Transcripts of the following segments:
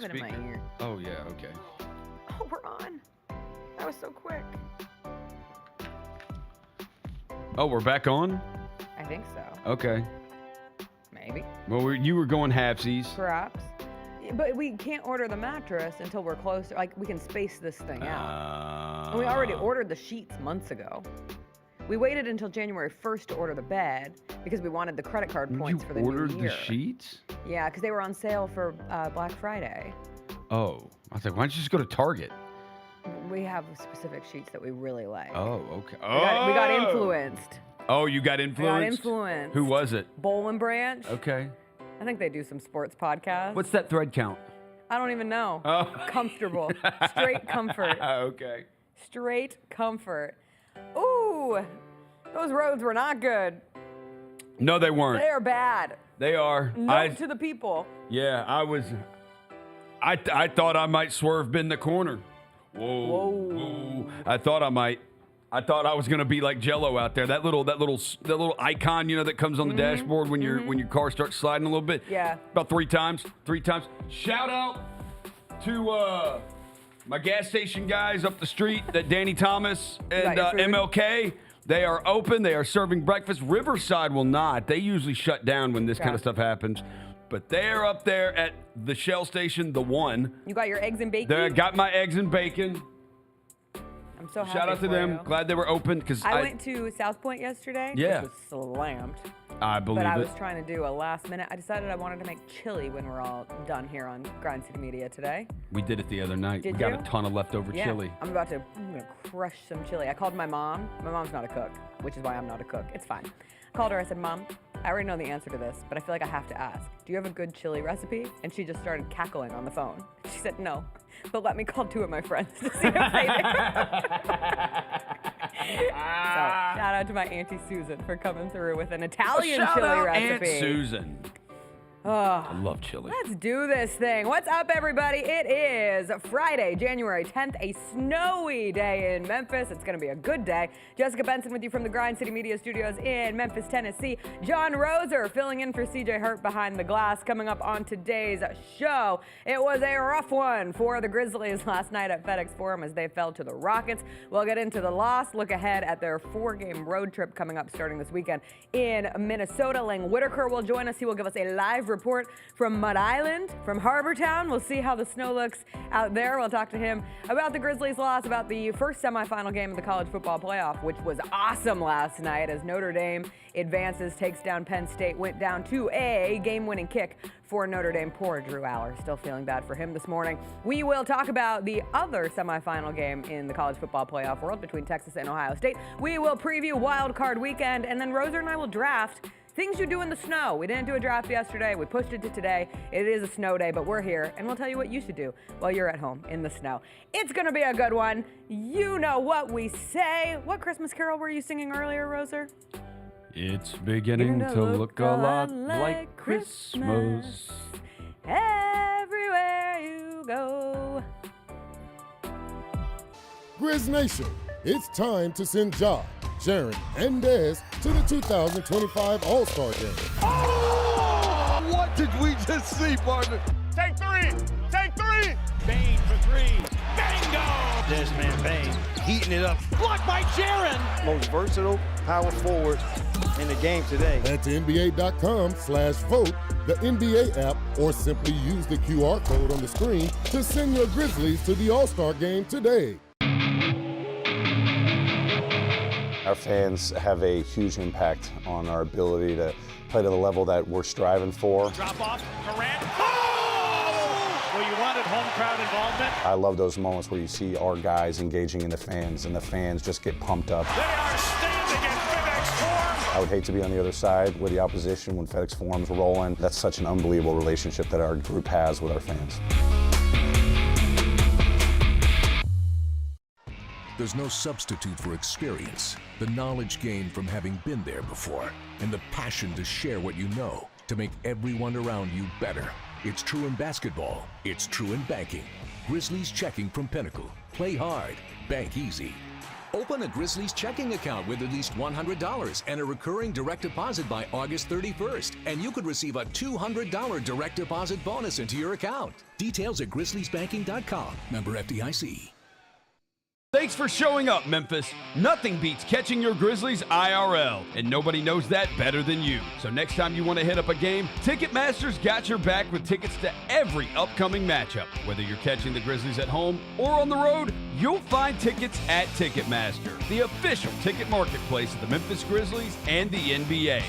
have it in my ear. Oh, yeah, okay. Oh, we're on. That was so quick. Oh, we're back on? I think so. Okay. Maybe. Well, you were going halfsies. Perhaps. But we can't order the mattress until we're closer. Like, we can space this thing out. And we already ordered the sheets months ago. We waited until January 1st to order the bed because we wanted the credit card points for the new year. You ordered the sheets? Yeah, because they were on sale for Black Friday. Oh. I was like, why don't you just go to Target? We have specific sheets that we really like. Oh, okay. We got influenced. Oh, you got influenced? I got influenced. Who was it? Bowl and Branch. Okay. I think they do some sports podcasts. What's that thread count? I don't even know. Oh. Comfortable. Straight comfort. Okay. Straight comfort. Ooh, those roads were not good. No, they weren't. They are bad. They are. Note to the people. Yeah, I thought I might swerve bend the corner. Whoa. I thought I might. I thought I was gonna be like Jello out there. That little icon, that comes on the dashboard when your car starts sliding a little bit. Yeah. About three times. Shout out to my gas station guys up the street, that Danny Thomas and MLK. They are open. They are serving breakfast. Riverside will not. They usually shut down when this kind of stuff happens. But they're up there at the Shell station, the one. You got your eggs and bacon? I got my eggs and bacon. I'm so happy. Shout out to them. You. Glad they were open because I went to South Point yesterday. Yeah. Which was slammed. I believe it. But I was trying to do a last minute. I decided I wanted to make chili when we're all done here on Grind City Media today. We did it the other night. Did we got you? a ton of leftover chili. I'm gonna crush some chili. I called my mom. My mom's not a cook, which is why I'm not a cook. It's fine. I called her. I said, Mom, I already know the answer to this, but I feel like I have to ask. Do you have a good chili recipe? And she just started cackling on the phone. She said, no, but let me call two of my friends to see if they do. So, shout out to my Auntie Susan for coming through with an Italian chili recipe. Aunt Susan. Oh, I love chili. Let's do this thing. What's up, everybody? It is Friday, January 10th, a snowy day in Memphis. It's going to be a good day. Jessica Benson with you from the Grind City Media Studios in Memphis, Tennessee. John Roser filling in for CJ Hurt behind the glass. Coming up on today's show, it was a rough one for the Grizzlies last night at FedEx Forum as they fell to the Rockets. We'll get into the loss, look ahead at their 4-game road trip coming up starting this weekend in Minnesota. Lang Whitaker will join us. He will give us a live report from Mud Island, from Harbortown. We'll see how the snow looks out there. We'll talk to him about the Grizzlies' loss, about the first semifinal game of the college football playoff, which was awesome last night as Notre Dame advances, takes down Penn State, went down to a game-winning kick for Notre Dame. Poor Drew Aller, still feeling bad for him this morning. We will talk about the other semifinal game in the college football playoff world between Texas and Ohio State. We will preview Wild Card Weekend, and then Roser and I will draft things you do in the snow. We didn't do a draft yesterday. We pushed it to today. It is a snow day, but we're here, and we'll tell you what you should do while you're at home in the snow. It's going to be a good one. You know what we say. What Christmas carol were you singing earlier, Roser? It's beginning to look a lot like Christmas. Everywhere you go. Grizz Nation, it's time to send Ja, Sharon, and Dez to the 2025 All-Star Game. Oh! What did we just see, partner? Take three! Take three! Bain for three. Bingo! This man Bain heating it up. Blocked by Sharon! Most versatile power forward in the game today. Head to NBA.com/vote, the NBA app, or simply use the QR code on the screen to send your Grizzlies to the All-Star Game today. Our fans have a huge impact on our ability to play to the level that we're striving for. Drop off, Durant. Oh! Well, you wanted home crowd involvement. I love those moments where you see our guys engaging in the fans, and the fans just get pumped up. They are standing at FedEx Forum. I would hate to be on the other side with the opposition when FedEx Forum's rolling. That's such an unbelievable relationship that our group has with our fans. There's no substitute for experience, the knowledge gained from having been there before, and the passion to share what you know to make everyone around you better. It's true in basketball. It's true in banking. Grizzlies checking from Pinnacle. Play hard. Bank easy. Open a Grizzlies checking account with at least $100 and a recurring direct deposit by August 31st, and you could receive a $200 direct deposit bonus into your account. Details at grizzliesbanking.com. Member FDIC. Thanks for showing up, Memphis. Nothing beats catching your Grizzlies IRL, and nobody knows that better than you. So next time you want to hit up a game, Ticketmaster's got your back with tickets to every upcoming matchup. Whether you're catching the Grizzlies at home or on the road, you'll find tickets at Ticketmaster, the official ticket marketplace of the Memphis Grizzlies and the NBA.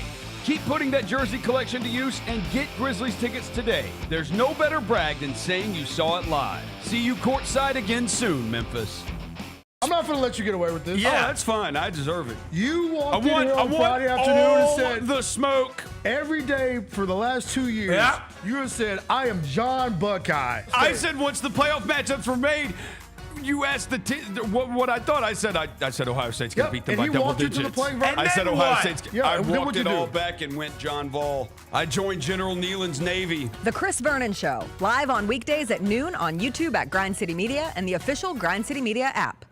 Keep putting that jersey collection to use and get Grizzlies tickets today. There's no better brag than saying you saw it live. See you courtside again soon, Memphis. I'm not going to let you get away with this. Yeah, that's fine. I deserve it. You walked in here on Friday afternoon and said the smoke. Every day for the last 2 years, you have said, I am John Buckeye. I said once the playoff matchups were made, you asked what I thought. I said Ohio State's going to beat them by double digits. I said Ohio State's. I walked it all back and went John Vol. I joined General Nealon's Navy. The Chris Vernon Show, live on weekdays at noon on YouTube at Grind City Media and the official Grind City Media app.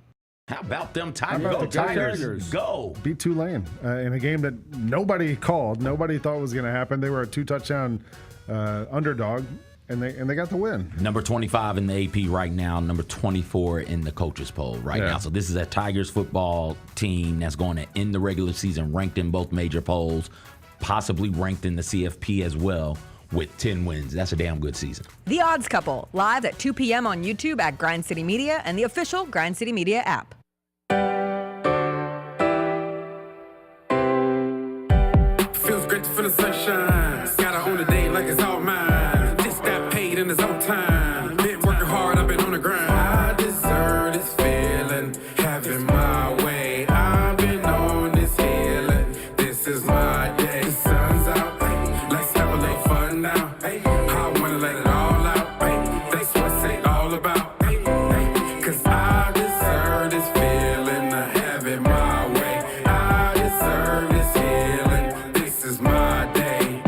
How about them Tigers? Go. Beat Tulane in a game that nobody called. Nobody thought was going to happen. They were a 2-touchdown underdog, and they got the win. Number 25 in the AP right now, number 24 in the coaches poll right now. So this is a Tigers football team that's going to end the regular season ranked in both major polls, possibly ranked in the CFP as well, with 10 wins. That's a damn good season. The Odds Couple, live at 2 p.m. on YouTube at Grind City Media and the official Grind City Media app. Feels great to feel the sunshine. Gotta own the day like it's all mine. Just got paid in his own time. Been working hard, I've been on the grind. I deserve this feeling, having my way. I've been on this healing. This is my day. The sun's out. Let's have a little fun now. I wanna let it all out. That's what it's all about. Cause I deserve this feeling of having my way. I deserve this healing. This is my day.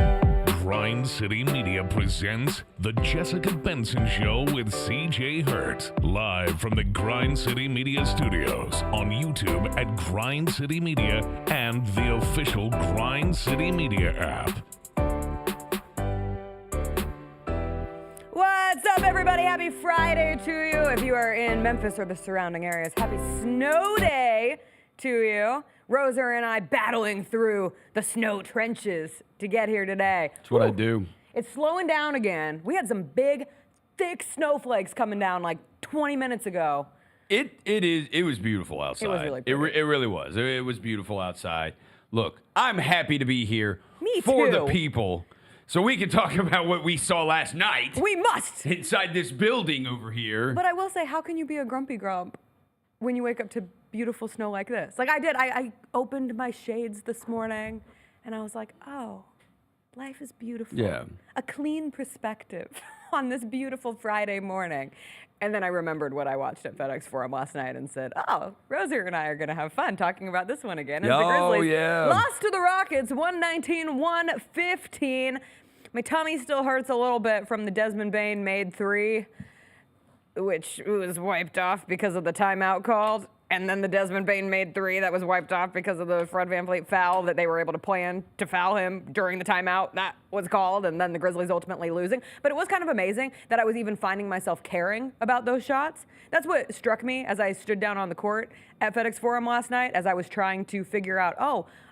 Grind City Media presents The Jessica Benson Show with CJ Hurt. Live from the Grind City Media Studios on YouTube at Grind City Media and the official Grind City Media app. What's up, everybody? Happy Friday to you. If you are in Memphis or the surrounding areas, happy snow day to you. Rosa and I battling through the snow trenches to get here today. That's what I do. It's slowing down again. We had some big, thick snowflakes coming down like 20 minutes ago. It was beautiful outside. It was really pretty. It really was. It was beautiful outside. Look, I'm happy to be here Me for too. the people. So we can talk about what we saw last night. We must. Inside this building over here. But I will say, how can you be a grumpy grump when you wake up to beautiful snow like this? Like I did. I opened my shades this morning and I was like, oh, life is beautiful. Yeah. A clean perspective on this beautiful Friday morning. And then I remembered what I watched at FedEx Forum last night and said, oh, Rozier and I are going to have fun talking about this one again. As the Grizzlies lost to the Rockets 119-115. My tummy still hurts a little bit from the Desmond Bain made three, which was wiped off because of the timeout called. And then the Desmond Bain made three that was wiped off because of the Fred VanVleet foul that they were able to plan to foul him during the timeout that was called, and then the Grizzlies ultimately losing. But it was kind of amazing that I was even finding myself caring about those shots. That's what struck me as I stood down on the court at FedEx Forum last night as I was trying to figure out,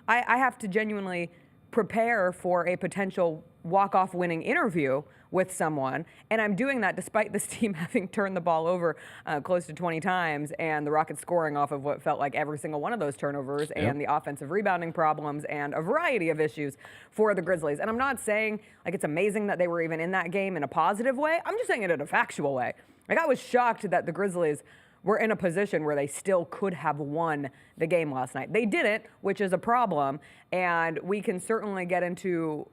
I have to genuinely prepare for a potential walk-off winning interview with someone, and I'm doing that despite this team having turned the ball over close to 20 times and the Rockets scoring off of what felt like every single one of those turnovers and the offensive rebounding problems and a variety of issues for the Grizzlies. And I'm not saying like it's amazing that they were even in that game in a positive way. I'm just saying it in a factual way. Like I was shocked that the Grizzlies were in a position where they still could have won the game last night. They didn't, which is a problem, and we can certainly get into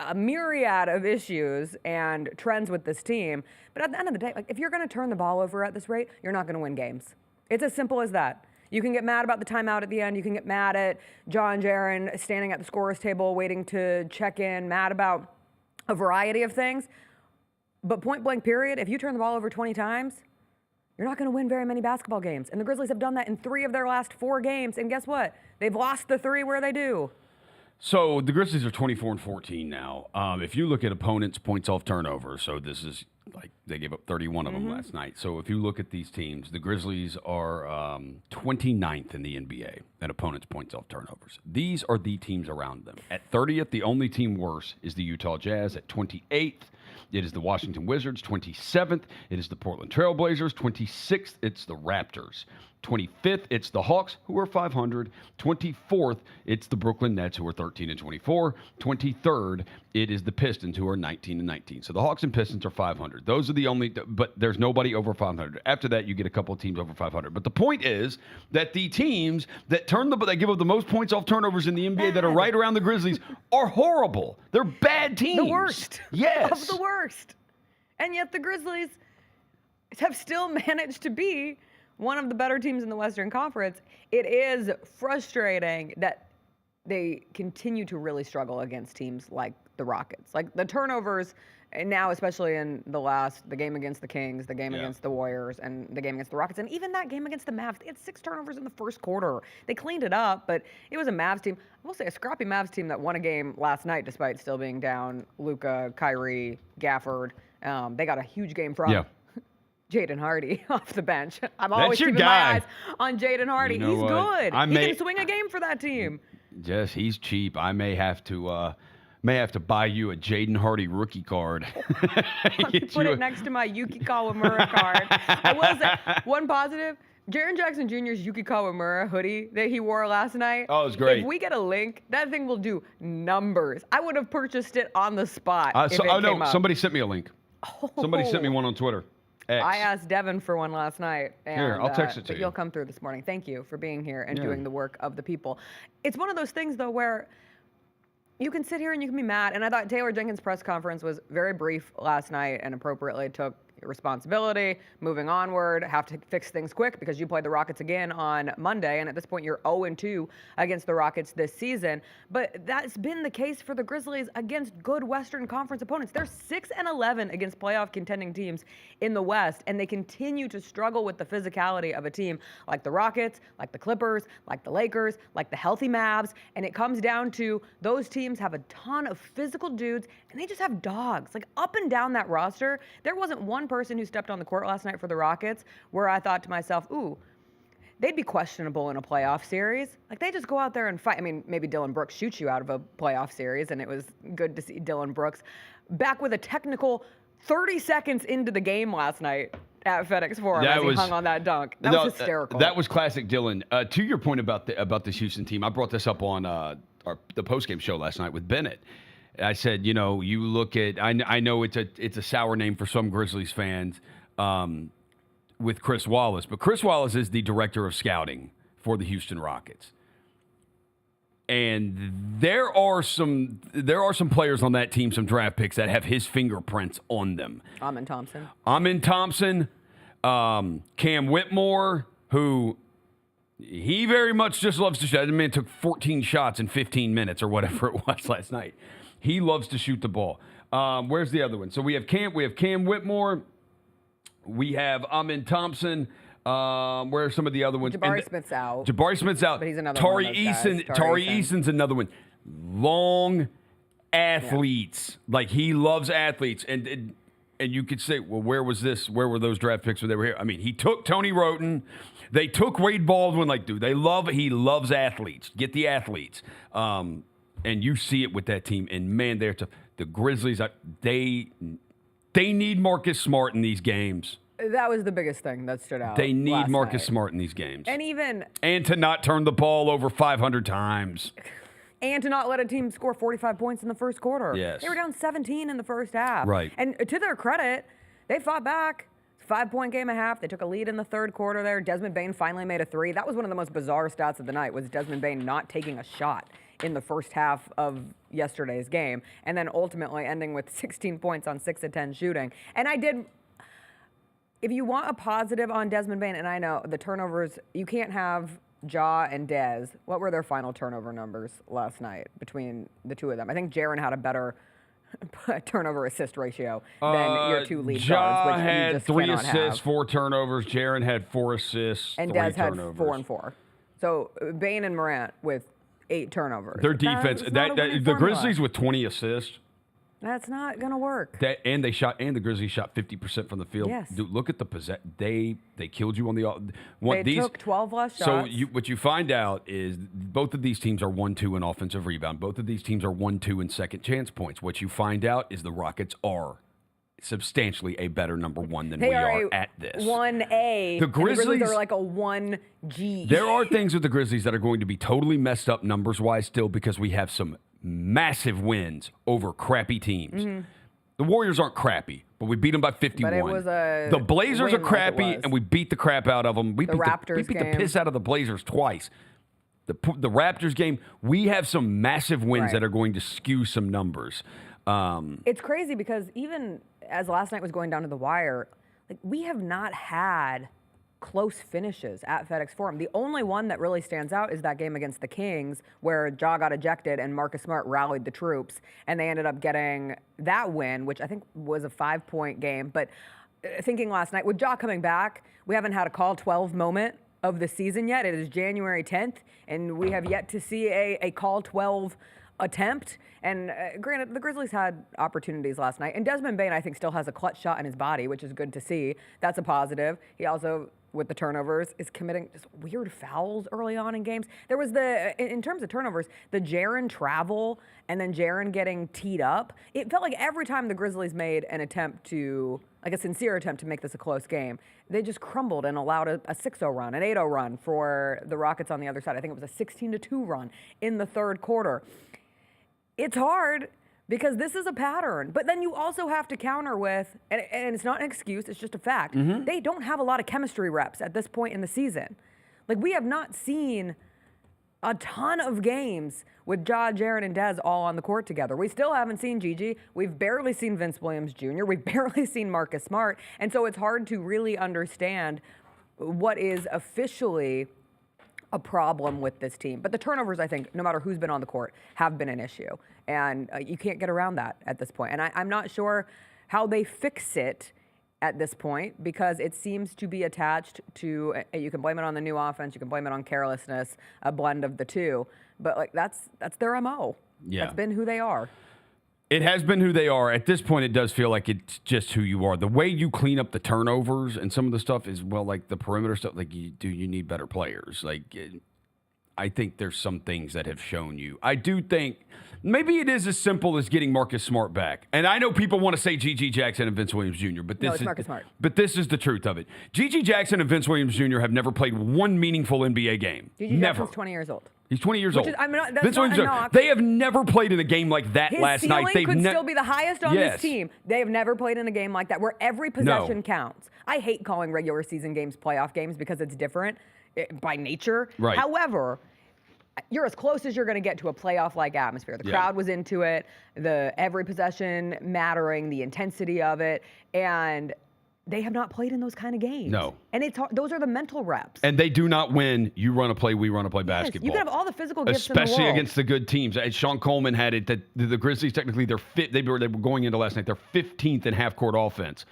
a myriad of issues and trends with this team. But at the end of the day, like if you're going to turn the ball over at this rate, you're not going to win games. It's as simple as that. You can get mad about the timeout at the end. You can get mad at John Jaron standing at the scorer's table waiting to check in, mad about a variety of things. But point blank period, if you turn the ball over 20 times, you're not going to win very many basketball games. And the Grizzlies have done that in 3 of their last 4 games. And guess what? They've lost the 3 where they do. So the Grizzlies are 24-14 now. If you look at opponents' points off turnover, so this is like they gave up 31 of them last night. So if you look at these teams, the Grizzlies are 29th in the NBA at opponents' points off turnovers. These are the teams around them. At 30th, the only team worse is the Utah Jazz. At 28th, it is the Washington Wizards. 27th, it is the Portland Trailblazers. 26th, it's the Raptors. 25th, it's the Hawks, who are 500. 24th, it's the Brooklyn Nets, who are 13-24. 23rd, it is the Pistons, who are 19-19. So the Hawks and Pistons are 500. Those are the only, but there's nobody over 500. After that, you get a couple of teams over 500. But the point is that the teams that that give up the most points off turnovers in the NBA that are right around the Grizzlies are horrible. They're bad teams. The worst. Yes. Of the worst. And yet the Grizzlies have still managed to be one of the better teams in the Western Conference. It is frustrating that they continue to really struggle against teams like the Rockets. Like the turnovers, and now especially in the game against the Kings, the game against the Warriors, and the game against the Rockets, and even that game against the Mavs, they had 6 turnovers in the first quarter. They cleaned it up, but it was a Mavs team. I will say a scrappy Mavs team that won a game last night despite still being down Luka, Kyrie, Gafford. They got a huge game from Jaden Hardy off the bench. I'm always keeping my eyes on Jaden Hardy. He's good. He can swing a game for that team. Yes, he's cheap. I may have to buy you a Jaden Hardy rookie card. Put it next to my Yuki Kawamura card. I will say one positive. Jaren Jackson Jr.'s Yuki Kawamura hoodie that he wore last night. Oh, it was great. If we get a link, that thing will do numbers. I would have purchased it on the spot. Came up. Somebody sent me a link. Somebody sent me one on Twitter. X. I asked Devin for one last night. And, here, I'll text it to you. You'll come through this morning. Thank you for being here and doing the work of the people. It's one of those things, though, where you can sit here and you can be mad. And I thought Taylor Jenkins' press conference was very brief last night and appropriately took responsibility, moving onward, have to fix things quick because you played the Rockets again on Monday, and at this point you're 0-2 against the Rockets this season. But that's been the case for the Grizzlies against good Western Conference opponents. They're 6-11 against playoff contending teams in the West, and they continue to struggle with the physicality of a team like the Rockets, like the Clippers, like the Lakers, like the healthy Mavs, and it comes down to those teams have a ton of physical dudes, and they just have dogs. Like up and down that roster, there wasn't one person who stepped on the court last night for the Rockets where I thought to myself, ooh, they'd be questionable in a playoff series. Like they just go out there and fight. I mean, maybe Dylan Brooks shoots you out of a playoff series, and it was good to see Dylan Brooks back with a technical 30 seconds into the game last night at FedEx Forum as he hung on that dunk. That was hysterical. That was classic Dylan. To your point about this Houston team, I brought this up on the postgame show last night with Bennett. I said, you look at, I know it's a sour name for some Grizzlies fans with Chris Wallace, but Chris Wallace is the director of scouting for the Houston Rockets. And there are some players on that team, some draft picks that have his fingerprints on them. Amin Thompson, Cam Whitmore, who he very much just loves to shoot. The man took 14 shots in 15 minutes or whatever it was last night. He loves to shoot the ball. Where's the other one? So we have Cam Whitmore. We have Amin Thompson. Where are some of the other ones? Jabari Smith's out. But he's another Tari one of those Eason. guys. Tari Eason's another one. Long athletes. Yeah. Like he loves athletes. And you could say, well, where was this? Where were those draft picks when they were here? I mean, he took Tony Roten. They took Wade Baldwin. Like, dude, he loves athletes. Get the athletes. And you see it with that team. And, man, they're tough. The Grizzlies, they need Marcus Smart in these games. That was the biggest thing that stood out. They need Marcus Smart in these games. And to not turn the ball over 500 times. And to not let a team score 45 points in the first quarter. Yes. They were down 17 in the first half. Right. And to their credit, they fought back. 5-point game a half. They took a lead in the third quarter there. Desmond Bane finally made a 3. That was one of the most bizarre stats of the night, was Desmond Bane not taking a shot in the first half of yesterday's game, and then ultimately ending with 16 points on 6 of 10 shooting. And if you want a positive on Desmond Bane, and I know the turnovers, you can't have Ja and Dez. What were their final turnover numbers last night between the two of them? I think Jaren had a better turnover assist ratio than your two lead guards, which had you just 3 cannot assists, have. 4 turnovers. Jaren had 4 assists, And 3 Dez had turnovers. 4 and 4. So Bane and Morant with 8 turnovers. Their defense, That's not a winning the formula. Grizzlies with 20 assists. That's not gonna work. And the Grizzlies shot 50% from the field. Yes. Dude, look at the they killed you on the They took 12 less shots. So what you find out is both of these teams are 1-2 in offensive rebound. Both of these teams are 1-2 in second chance points. What you find out is the Rockets are substantially a better number 1 than we are at this. 1A. The Grizzlies are like a 1G. There are things with the Grizzlies that are going to be totally messed up numbers-wise still because we have some massive wins over crappy teams. Mm-hmm. The Warriors aren't crappy, but we beat them by 51. But it was the Blazers are win crappy, like it was. and we beat the crap out of them. We The beat Raptors we beat game. the piss out of the Blazers twice. The Raptors game, we have some massive wins Right. that are going to skew some numbers. It's crazy because even as last night was going down to the wire, like we have not had close finishes at FedEx Forum. The only one that really stands out is that game against the Kings where Ja got ejected and Marcus Smart rallied the troops and they ended up getting that win, which I think was a 5-point game. But thinking last night, with Ja coming back, we haven't had a call 12 moment of the season yet. It is January 10th and we have yet to see a call 12 attempt. And granted, the Grizzlies had opportunities last night. And Desmond Bane, I think, still has a clutch shot in his body, which is good to see. That's a positive. He also, with the turnovers, is committing just weird fouls early on in games. There was in terms of turnovers, the Jaren travel and then Jaren getting teed up. It felt like every time the Grizzlies made an attempt like a sincere attempt to make this a close game, they just crumbled and allowed a 6-0 run, an 8-0 run for the Rockets on the other side. I think it was a 16-2 run in the third quarter. It's hard because this is a pattern, but then you also have to counter with, and it's not an excuse, it's just a fact. Mm-hmm. They don't have a lot of chemistry reps at this point in the season. Like we have not seen a ton of games with Ja, Jaren, and Dez all on the court together. We still haven't seen Gigi. We've barely seen Vince Williams Jr. We've barely seen Marcus Smart. And so it's hard to really understand what is officially a problem with this team. But the turnovers, I think, no matter who's been on the court, have been an issue. And you can't get around that at this point. And I'm not sure how they fix it at this point because it seems to be attached to, you can blame it on the new offense, you can blame it on carelessness, a blend of the two. But like that's their MO. Yeah. That's been who they are. It has been who they are. At this point, it does feel like it's just who you are. The way you clean up the turnovers and some of the stuff is, well, like the perimeter stuff, like you need better players. Like, I think there's some things that have shown you. I do think maybe it is as simple as getting Marcus Smart back. And I know people want to say G.G. Jackson and Vince Williams Jr., but No, it's Marcus Smart. But this is the truth of it. G.G. Jackson and Vince Williams Jr. have never played one meaningful NBA game. G.G. Never. Jackson's 20 years old. He's 20 years old. Is, I mean, that's Vince not Williams a Jr. knock. They have never played in a game like that His last night. ceiling could still be the highest on Yes. this team. They have never played in a game like that where every possession counts. I hate calling regular season games playoff games because it's different by nature. Right. However, you're as close as you're going to get to a playoff-like atmosphere. The crowd was into it, the every possession mattering, the intensity of it, and they have not played in those kind of games. No. And it's hard, those are the mental reps. And they do not win. You run a play, we run a play basketball. You can have all the physical gifts in the especially world. against the good teams. Sean Coleman had it that the Grizzlies technically they were going into last night. They're 15th in half-court offense.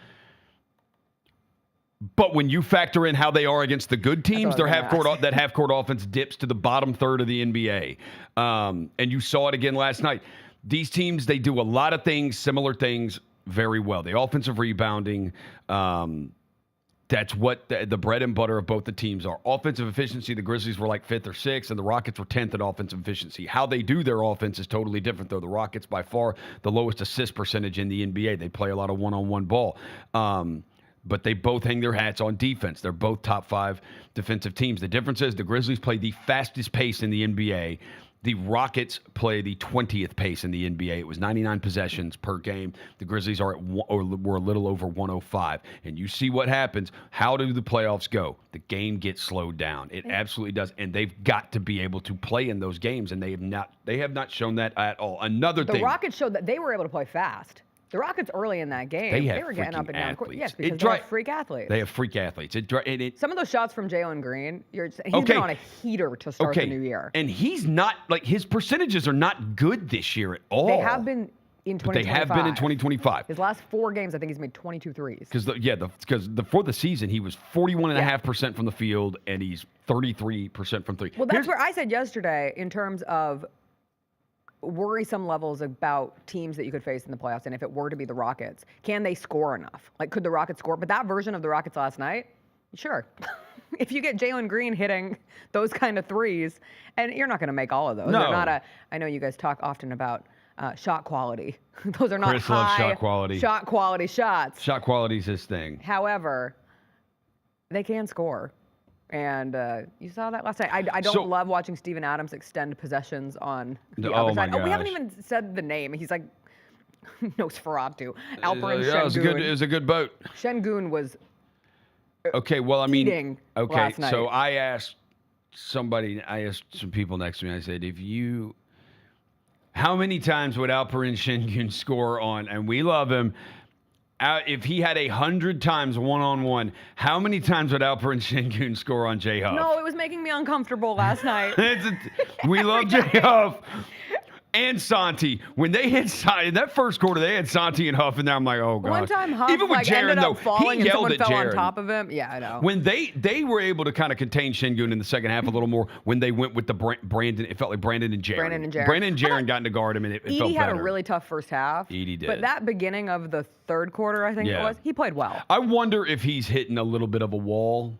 But when you factor in how they are against the good teams, their half-court offense dips to the bottom third of the NBA. And you saw it again last night. These teams, they do a lot of things, similar things, very well. The offensive rebounding, that's what the bread and butter of both the teams are. Offensive efficiency, the Grizzlies were like 5th or 6th, and the Rockets were 10th in offensive efficiency. How they do their offense is totally different, though. The Rockets, by far, the lowest assist percentage in the NBA. They play a lot of one-on-one ball. But they both hang their hats on defense. They're both top 5 defensive teams. The difference is the Grizzlies play the fastest pace in the NBA. The Rockets play the 20th pace in the NBA. It was 99 possessions per game. The Grizzlies were a little over 105. And you see what happens. How do the playoffs go? The game gets slowed down. It absolutely does. And they've got to be able to play in those games, and they have not shown that at all. Another thing. The Rockets showed that they were able to play fast. The Rockets early in that game, they were getting up and down the court. Yes, because they have freak athletes. They have freak athletes. Some of those shots from Jalen Green, he's been on a heater to start the new year. And he's not, like, his percentages are not good this year at all. They have been in 2025. But they have been in 2025. His last 4 games, I think he's made 22 threes. Because for the season, he was 41.5% from the field, and he's 33% from three. Well, that's where I said yesterday in terms of worrisome levels about teams that you could face in the playoffs, and if it were to be the Rockets, can they score enough? Like, could the Rockets score? But that version of the Rockets last night, sure. If you get Jalen Green hitting those kind of threes, and you're not going to make all of those. No. They're not I know you guys talk often about shot quality. Those are not Chris loves high shot quality. Shot quality shots. Shot quality's his thing. However, they can score. And you saw that last night. I don't love watching Steven Adams extend possessions on the other side. Oh, we haven't even said the name. He's like Nosferatu. Alperen Şengün. It was a good boat. Şengün was okay, well, I mean, last night. So I asked some people next to me, I said, how many times would Alperen Şengün score on, and we love him, if he had 100 times one-on-one, how many times would Alperen Şengün score on J Huff? No, it was making me uncomfortable last night. We love J Huff. And Santi, when they hit in that first quarter, they had Santi and Huff in there. I'm like, oh gosh. One time Huff even with Jaren, ended up falling and someone fell Jaren. on top of him. Yeah, I know. When they were able to kind of contain Şengün in the second half a little more, when they went with the Brandon, it felt like Brandon and Jaren. Brandon and Jaren got into guard him, and it felt better. Edey had a really tough first half. Edey did. But that beginning of the third quarter, I think it was, he played well. I wonder if he's hitting a little bit of a wall.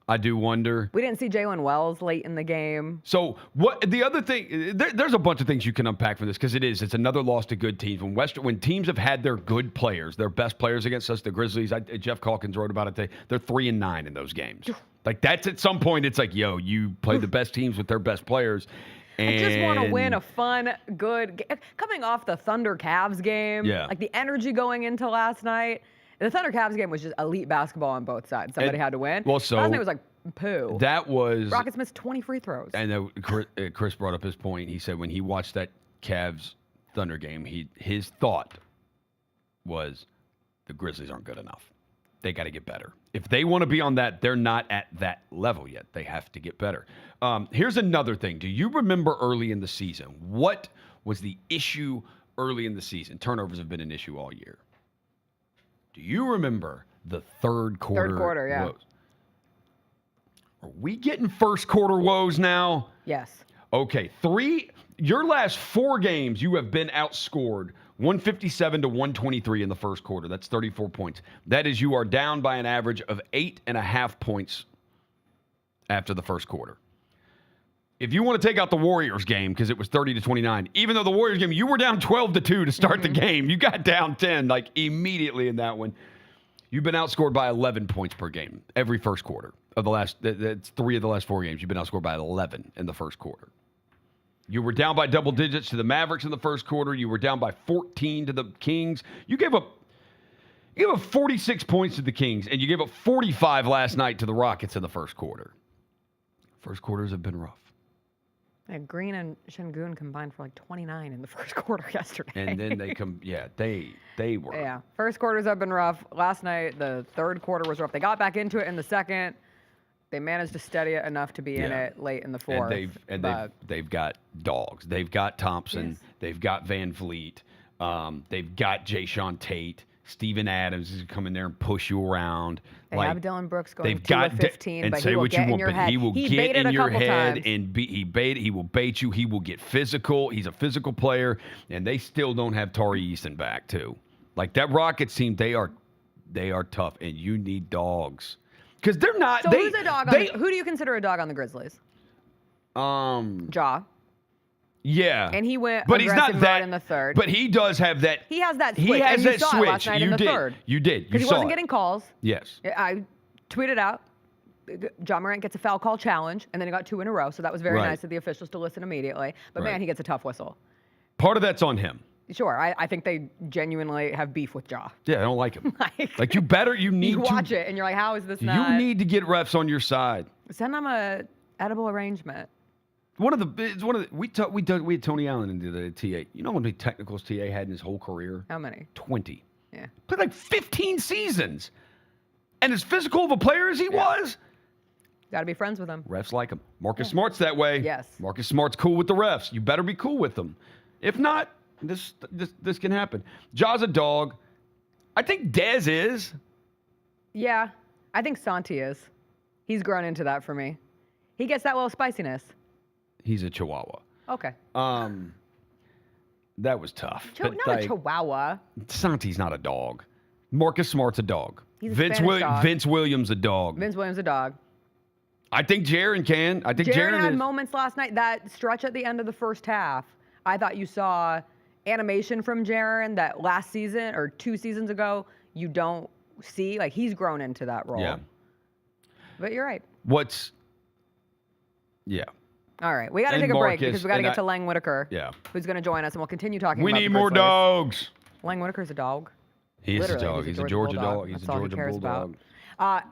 I do wonder. We didn't see Jalen Wells late in the game. So what? The other thing, there's a bunch of things you can unpack from this because it's another loss to good teams. When teams have had their good players, their best players against us, the Grizzlies. Jeff Calkins wrote about it. They're 3-9 in those games. Like that's at some point, it's like, yo, you play the best teams with their best players. I just want to win a fun, good game. Coming off the Thunder Cavs game, like the energy going into last night. The Thunder Cavs game was just elite basketball on both sides. Somebody had to win. Well, so last night was like poo. That was Rockets missed 20 free throws. And Chris brought up his point. He said when he watched that Cavs Thunder game, his thought was the Grizzlies aren't good enough. They got to get better. If they want to be on that, they're not at that level yet. They have to get better. Here's another thing. Do you remember early in the season what was the issue early in the season? Turnovers have been an issue all year. Do you remember the third quarter? Third quarter, yeah. Woes? Are we getting first quarter woes now? Yes. Okay, your last 4 games, you have been outscored 157 to 123 in the first quarter. That's 34 points. That is, you are down by an average of 8.5 points after the first quarter. If you want to take out the Warriors game, because it was 30 to 29, even though the Warriors game, you were down 12 to 2 to start the game. You got down 10, like immediately in that one. You've been outscored by 11 points per game every first quarter of the last, that's 3 of the last 4 games. You've been outscored by 11 in the first quarter. You were down by double digits to the Mavericks in the first quarter. You were down by 14 to the Kings. You gave up 46 points to the Kings, and you gave up 45 last night to the Rockets in the first quarter. First quarters have been rough. Yeah, Green and Şengün combined for like 29 in the first quarter yesterday. And then they were. Yeah, first quarters have been rough. Last night, the third quarter was rough. They got back into it in the second. They managed to steady it enough to be in it late in the fourth. They've got dogs. They've got Thompson. Yes. They've got Van Vliet. They've got Jayshawn Tate. Steven Adams is come in there and push you around. They have Dylan Brooks going 2-15, but he will get in your head. He will get in your head and he will bait you. He will get physical. He's a physical player, and they still don't have Tari Easton back too. Like that Rockets team, they are tough, and you need dogs because they're not. So who's a dog? Who do you consider a dog on the Grizzlies? Ja. Yeah. And he went but he's not that in the third. But he does have that. He has that switch. He has that saw switch. It last night in the third. You did. Because he wasn't getting calls. Yes. I tweeted out, Ja Morant gets a foul call challenge, and then he got 2 in a row. So that was very nice of the officials to listen immediately. But man, he gets a tough whistle. Part of that's on him. Sure. I think they genuinely have beef with Ja. Yeah, I don't like him. Like you need you to watch it, and you're like, how is this not? You need to get refs on your side. Send them a edible arrangement. We had Tony Allen into the TA. You know how many technicals TA had in his whole career? How many? 20. Yeah. Played like 15 seasons. And as physical of a player as he was. Got to be friends with him. Refs like him. Marcus Smart's that way. Yes. Marcus Smart's cool with the refs. You better be cool with them. If not, This can happen. Ja's a dog. I think Dez is. Yeah, I think Santi is. He's grown into that for me. He gets that little spiciness. He's a Chihuahua. Okay. That was tough. Not a Chihuahua. Santi's not a dog. Marcus Smart's a dog. He's a Spanish dog. Vince Williams a dog. Vince Williams a dog. I think Jaron can. I think Jaron had is. moments last night. That stretch at the end of the first half, I thought you saw animation from Jaron that last season or 2 seasons ago you don't see. Like, he's grown into that role. Yeah. But you're right. Yeah. All right. We got to take a break because we got to get to Lang Whitaker. Yeah. Who's going to join us, and we'll continue talking We about need the more Grizzlies. dogs. Lang Whitaker's a dog. He is a Literally, dog. He's a Georgia dog. He's That's a all Georgia he cares Bulldog. about.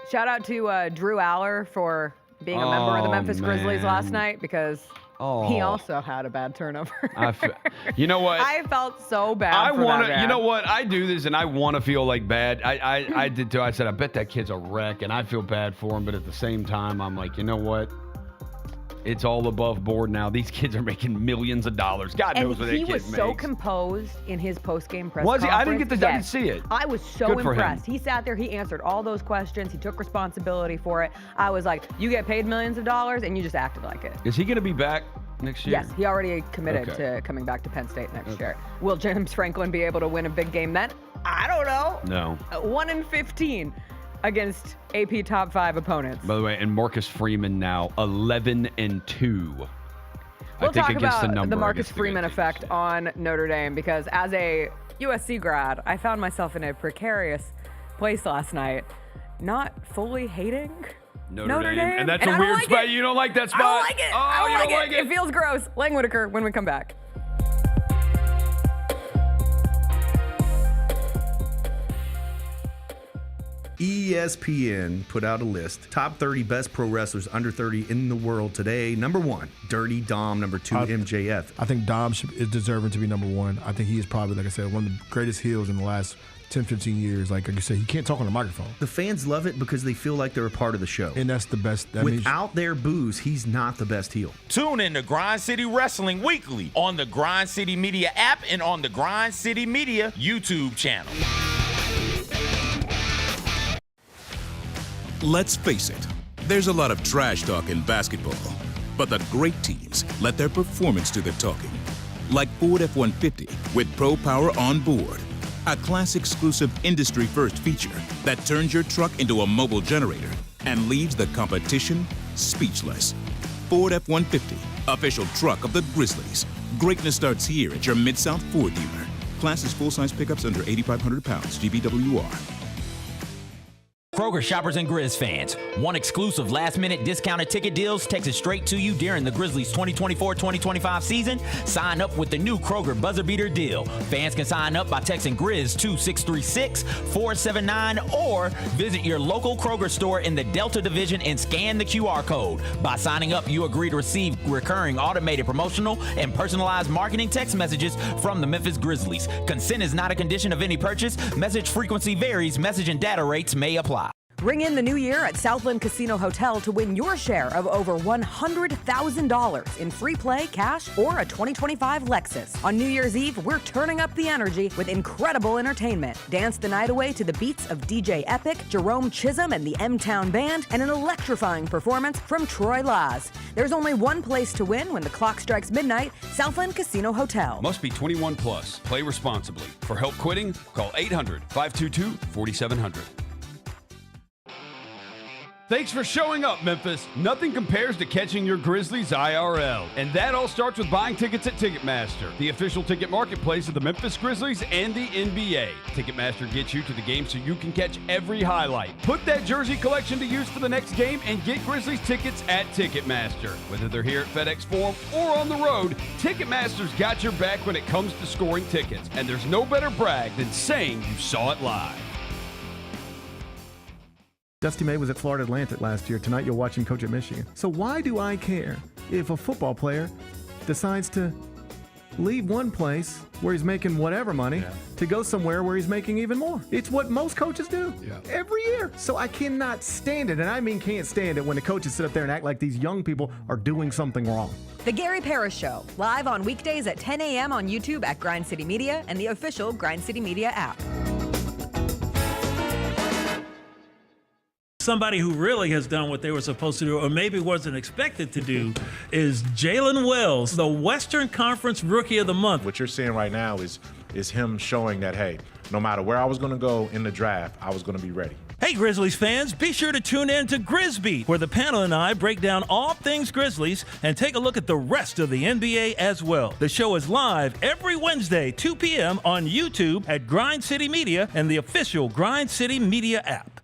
Shout out to Drew Aller for being a member of the Memphis Grizzlies last night because he also had a bad turnover. You know what? I felt so bad for that man. You know what? I do this and I want to feel like bad. I did too. I said, I bet that kid's a wreck and I feel bad for him. But at the same time, I'm like, you know what? It's all above board now. These kids are making millions of dollars. God knows what that kid makes. And he was so composed in his post-game press conference. Was he? I didn't get I didn't see it. I was so impressed. He sat there. He answered all those questions. He took responsibility for it. I was like, you get paid millions of dollars, and you just acted like it. Is he going to be back next year? Yes, he already committed to coming back to Penn State next year. Will James Franklin be able to win a big game then? I don't know. No. 1 in 15 against AP top 5 opponents. By the way, and Marcus Freeman now 11-2. We'll talk about the Marcus Freeman effect on Notre Dame because as a USC grad, I found myself in a precarious place last night, not fully hating Notre Dame. And that's a weird spot. You don't like that spot? I don't like it. Oh, I don't you like it. It feels gross. Lang Whitaker when we come back. ESPN put out a list. Top 30 best pro wrestlers under 30 in the world today. Number 1, Dirty Dom. Number 2, MJF. I think Dom is deserving to be number 1. I think he is probably, like I said, one of the greatest heels in the last 10, 15 years. Like you said, he can't talk on the microphone. The fans love it because they feel like they're a part of the show. And that's the best. Without their booze, he's not the best heel. Tune in to Grind City Wrestling weekly on the Grind City Media app and on the Grind City Media YouTube channel. Let's face it, there's a lot of trash talk in basketball, but the great teams let their performance do the talking. Like Ford F-150 with Pro Power on board, a class-exclusive industry-first feature that turns your truck into a mobile generator and leaves the competition speechless. Ford F-150, official truck of the Grizzlies. Greatness starts here at your Mid-South Ford dealer. Class is full-size pickups under 8,500 pounds, GBWR. Kroger shoppers and Grizz fans, want exclusive last-minute discounted ticket deals texted straight to you during the Grizzlies 2024-2025 season? Sign up with the new Kroger Buzzer Beater deal. Fans can sign up by texting Grizz to 636-479 or visit your local Kroger store in the Delta Division and scan the QR code. By signing up, you agree to receive recurring automated promotional and personalized marketing text messages from the Memphis Grizzlies. Consent is not a condition of any purchase. Message frequency varies. Message and data rates may apply. Ring in the new year at Southland Casino Hotel to win your share of over $100,000 in free play, cash, or a 2025 Lexus. On New Year's Eve, we're turning up the energy with incredible entertainment. Dance the night away to the beats of DJ Epic, Jerome Chisholm and the M-Town Band, and an electrifying performance from Troy Laz. There's only one place to win when the clock strikes midnight, Southland Casino Hotel. Must be 21 plus. Play responsibly. For help quitting, call 800-522-4700. Thanks for showing up, Memphis. Nothing compares to catching your Grizzlies IRL. And that all starts with buying tickets at Ticketmaster, the official ticket marketplace of the Memphis Grizzlies and the NBA. Ticketmaster gets you to the game so you can catch every highlight. Put that jersey collection to use for the next game and get Grizzlies tickets at Ticketmaster. Whether they're here at FedEx Forum or on the road, Ticketmaster's got your back when it comes to scoring tickets. And there's no better brag than saying you saw it live. Dusty May was at Florida Atlantic last year. Tonight you'll watch him coach at Michigan. So why do I care if a football player decides to leave one place where he's making whatever money to go somewhere where he's making even more. It's what most coaches do every year. So I cannot stand it, and I mean can't stand it when the coaches sit up there and act like these young people are doing something wrong. The Gary Parrish Show, live on weekdays at 10 a.m. on YouTube at Grind City Media and the official Grind City Media app. Somebody who really has done what they were supposed to do, or maybe wasn't expected to do, is Jalen Wells, the Western Conference Rookie of the Month. What you're seeing right now is him showing that, hey, no matter where I was going to go in the draft, I was going to be ready. Hey, Grizzlies fans, be sure to tune in to Grizzbeat, where the panel and I break down all things Grizzlies and take a look at the rest of the NBA as well. The show is live every Wednesday, 2 p.m. on YouTube at Grind City Media and the official Grind City Media app.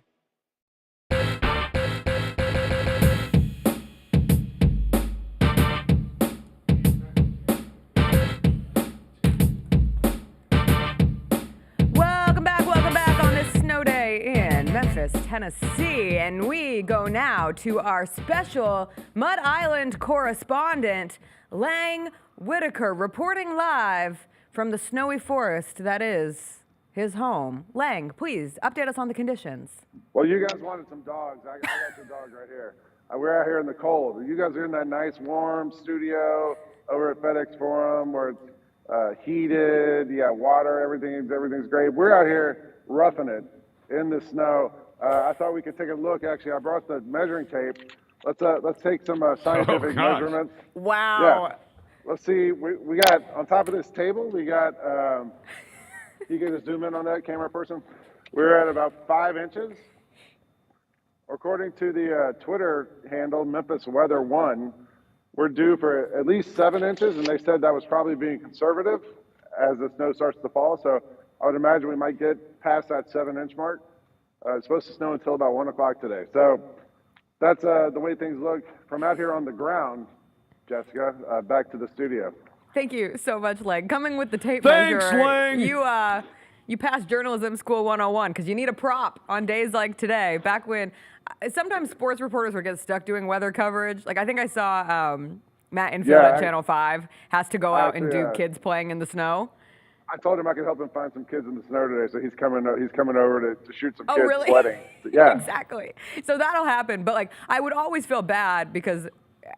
Tennessee, and we go now to our special Mud Island correspondent, Lang Whitaker, reporting live from the snowy forest that is his home. Lang, please update us on the conditions. Well, you guys wanted some dogs. I got your dog right here. We're out here in the cold. You guys are in that nice warm studio over at FedEx Forum where it's heated, you got water, everything's great. We're out here roughing it in the snow. I thought we could take a look. Actually, I brought the measuring tape. Let's take some scientific measurements. Wow. Yeah. Let's see. We got on top of this table. We got. You can just zoom in on that, camera person. We're at about 5 inches. According to the Twitter handle Memphis Weather 1, we're due for at least 7 inches, and they said that was probably being conservative as the snow starts to fall. So I would imagine we might get past that 7-inch mark. It's supposed to snow until about 1 o'clock today. So that's the way things look from out here on the ground, Jessica, back to the studio. Thank you so much, Lang. Coming with the tape Thanks, measure. Lang. You passed Journalism School 101 because you need a prop on days like today. Back when sometimes sports reporters would get stuck doing weather coverage. Like I think I saw Matt Infield at Channel 5 has to go out and do kids playing in the snow. I told him I could help him find some kids in the snow today, so he's coming over to shoot some kids really? sledding. Yeah, exactly. So that'll happen. But like, I would always feel bad because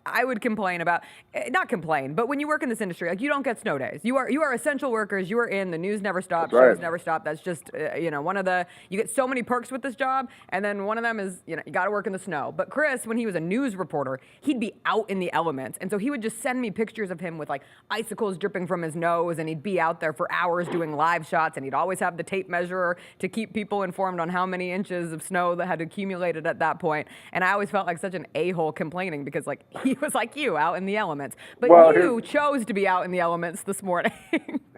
I would complain about, not complain, but when you work in this industry, like you don't get snow days. You are essential workers. You are in. The news never stops. That's right. Shows never stop. That's just one of the. You get so many perks with this job, and then one of them is you got to work in the snow. But Chris, when he was a news reporter, he'd be out in the elements, and so he would just send me pictures of him with like icicles dripping from his nose, and he'd be out there for hours doing live shots, and he'd always have the tape measurer to keep people informed on how many inches of snow that had accumulated at that point. And I always felt like such an a-hole complaining because like he was like you out in the elements, but you chose to be out in the elements this morning.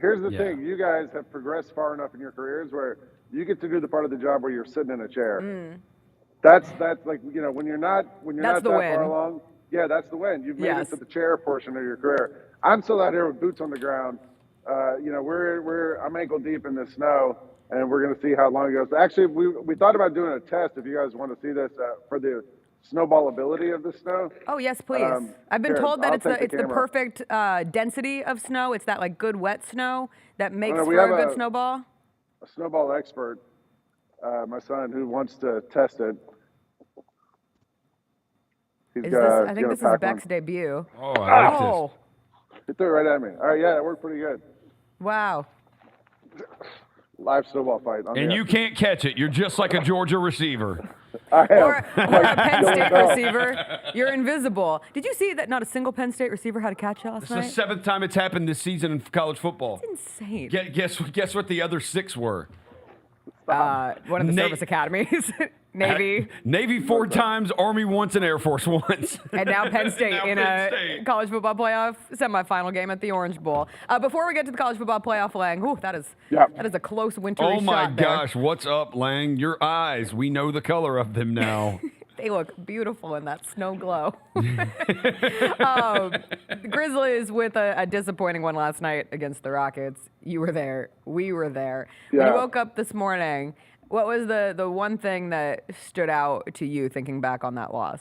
Here's the thing: you guys have progressed far enough in your careers where you get to do the part of the job where you're sitting in a chair. That's like when you're not that far along. Yeah, that's the win. You've made it to the chair portion of your career. I'm still out here with boots on the ground. I'm ankle deep in the snow, and we're going to see how long it goes. Actually, we thought about doing a test. If you guys want to see this for the snowballability of the snow. Oh yes, please. I've been told that it's the perfect density of snow. It's that like good wet snow that makes for a good snowball. A snowball expert, my son, who wants to test it. I think this is Beck's debut. Oh, I like this. He threw it right at me. All right, yeah, it worked pretty good. Wow. Live snowball fight. And you can't catch it. You're just like a Georgia receiver. Or a Penn State receiver. You're invisible. Did you see that not a single Penn State receiver had a catch last night? It's the 7th time it's happened this season in college football. It's insane. Guess what the other 6 were? One of the service academies. Navy. Navy 4 times, Army once, and Air Force once. And now Penn State a college football playoff semifinal game at the Orange Bowl. Before we get to the college football playoff, Lang, that is a close wintry shot. Oh my gosh, there. what's up, Lang? Your eyes, we know the color of them now. They look beautiful in that snow glow. The Grizzlies with a disappointing one last night against the Rockets. You were there. We were there. When you woke up this morning, what was the one thing that stood out to you thinking back on that loss?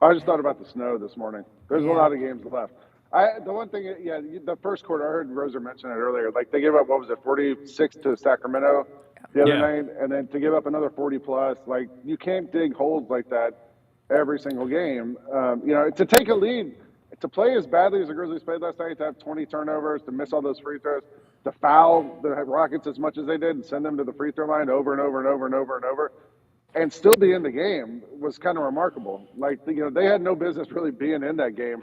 I just thought about the snow this morning. There's a lot of games left. The one thing, the first quarter, I heard Roser mention it earlier. Like they gave up, 46 to Sacramento the other night, and then to give up another 40 plus. Like you can't dig holes like that every single game. To take a lead, to play as badly as the Grizzlies played last night, to have 20 turnovers, to miss all those free throws, to foul the Rockets as much as they did, and send them to the free throw line over and over and over and over and over, and still be in the game was kind of remarkable. Like they had no business really being in that game.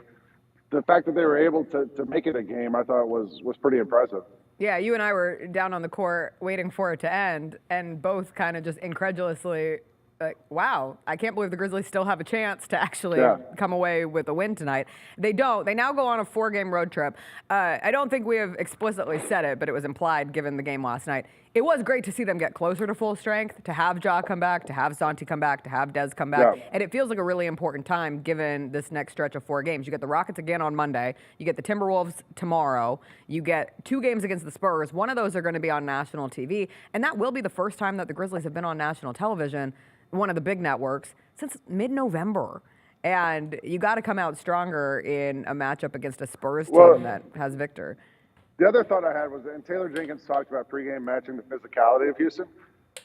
The fact that they were able to make it a game, I thought was pretty impressive. Yeah, you and I were down on the court waiting for it to end, and both kind of just incredulously like, wow, I can't believe the Grizzlies still have a chance to actually come away with a win tonight. They don't. They now go on a 4-game road trip. I don't think we have explicitly said it, but it was implied given the game last night. It was great to see them get closer to full strength, to have Ja come back, to have Santi come back, to have Dez come back. And it feels like a really important time given this next stretch of 4 games. You get the Rockets again on Monday. You get the Timberwolves tomorrow. You get 2 games against the Spurs. One of those are going to be on national TV. And that will be the first time that the Grizzlies have been on national television, one of the big networks, since mid-November. And you got to come out stronger in a matchup against a Spurs team that has Victor. The other thought I had was, and Taylor Jenkins talked about pregame matching the physicality of Houston.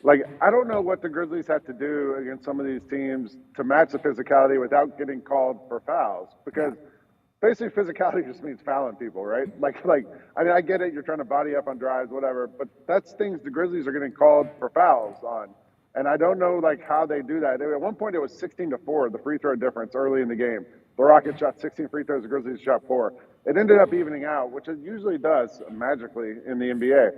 Like, I don't know what the Grizzlies have to do against some of these teams to match the physicality without getting called for fouls. Because basically physicality just means fouling people, right? I mean, I get it. You're trying to body up on drives, whatever. But that's things the Grizzlies are getting called for fouls on. And I don't know, how they do that. At one point, it was 16-4, the free throw difference early in the game. The Rockets shot 16 free throws, the Grizzlies shot 4. It ended up evening out, which it usually does magically in the NBA.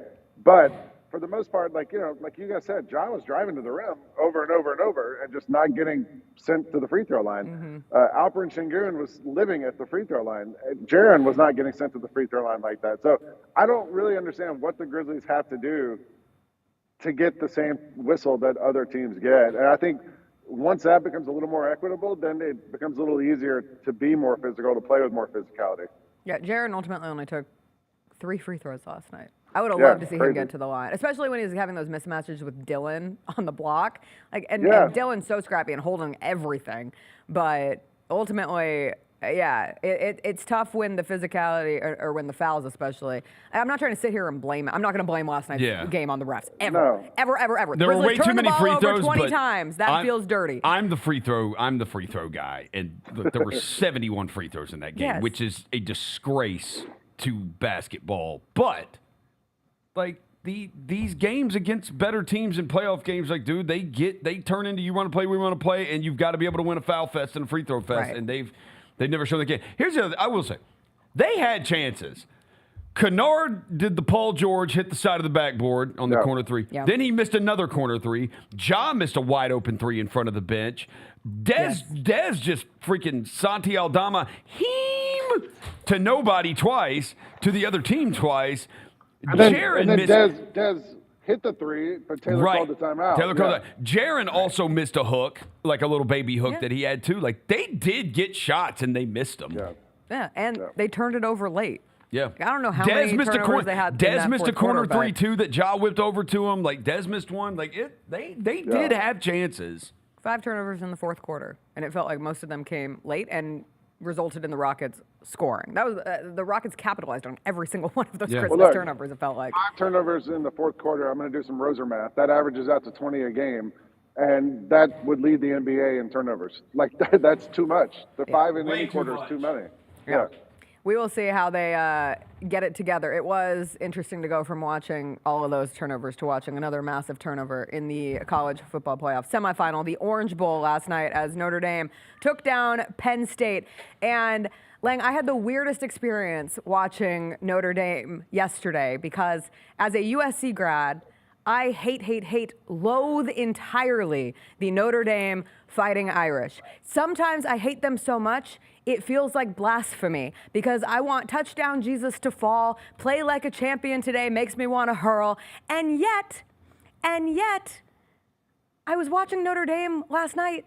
But for the most part, like you guys said, Ja was driving to the rim over and over and over and just not getting sent to the free throw line. Alperen Sengun was living at the free throw line. Jaren was not getting sent to the free throw line like that. So I don't really understand what the Grizzlies have to do to get the same whistle that other teams get. And I think once that becomes a little more equitable, then it becomes a little easier to be more physical, to play with more physicality. Yeah, Jaren ultimately only took 3 free throws last night. I would have loved to see him get to the line, especially when he was having those mismatches with Dylan on the block. And Dylan's so scrappy and holding everything. But ultimately, it's tough when the physicality or when the fouls especially. I'm not trying to sit here and blame it. I'm not going to blame last night's game on the refs. Ever. There were way too many free throws, 20 times. That feels dirty. I'm the free throw guy. And look, there were 71 free throws in that game, which is a disgrace to basketball. But these games against better teams in playoff games, dude, they turn into you want to play, we want to play, and you've got to be able to win a foul fest and a free throw fest. And they've never shown the game. Here's the other. I will say, they had chances. Kennard did the Paul George, hit the side of the backboard on the corner 3. Then he missed another corner 3. Ja missed a wide open 3 in front of the bench. Dez just freaking Santi Aldama him to nobody twice, to the other team twice. And then Dez hit the 3, but Taylor called the timeout. Taylor called that. Jaren also missed a hook, like a little baby hook that he had too. They did get shots and they missed them. And they turned it over late. Yeah. I don't know how many turnovers they had. Dez missed a corner 3 too that Ja whipped over to him. Dez missed one. They did have chances. 5 turnovers in the fourth quarter, and it felt like most of them came late and resulted in the Rockets scoring. That was the Rockets capitalized on every single one of those Christmas turnovers. It felt like 5 turnovers in the fourth quarter. I'm going to do some Roser math. That averages out to 20 a game, and that would lead the NBA in turnovers. That's too much. The 5 in any quarter is too many. Yeah. We will see how they get it together. It was interesting to go from watching all of those turnovers to watching another massive turnover in the college football playoff semifinal, the Orange Bowl last night, as Notre Dame took down Penn State. And Lang, I had the weirdest experience watching Notre Dame yesterday because as a USC grad, I hate, loathe entirely the Notre Dame Fighting Irish. Sometimes I hate them so much, it feels like blasphemy because I want touchdown Jesus to fall, play like a champion today makes me want to hurl. And yet, I was watching Notre Dame last night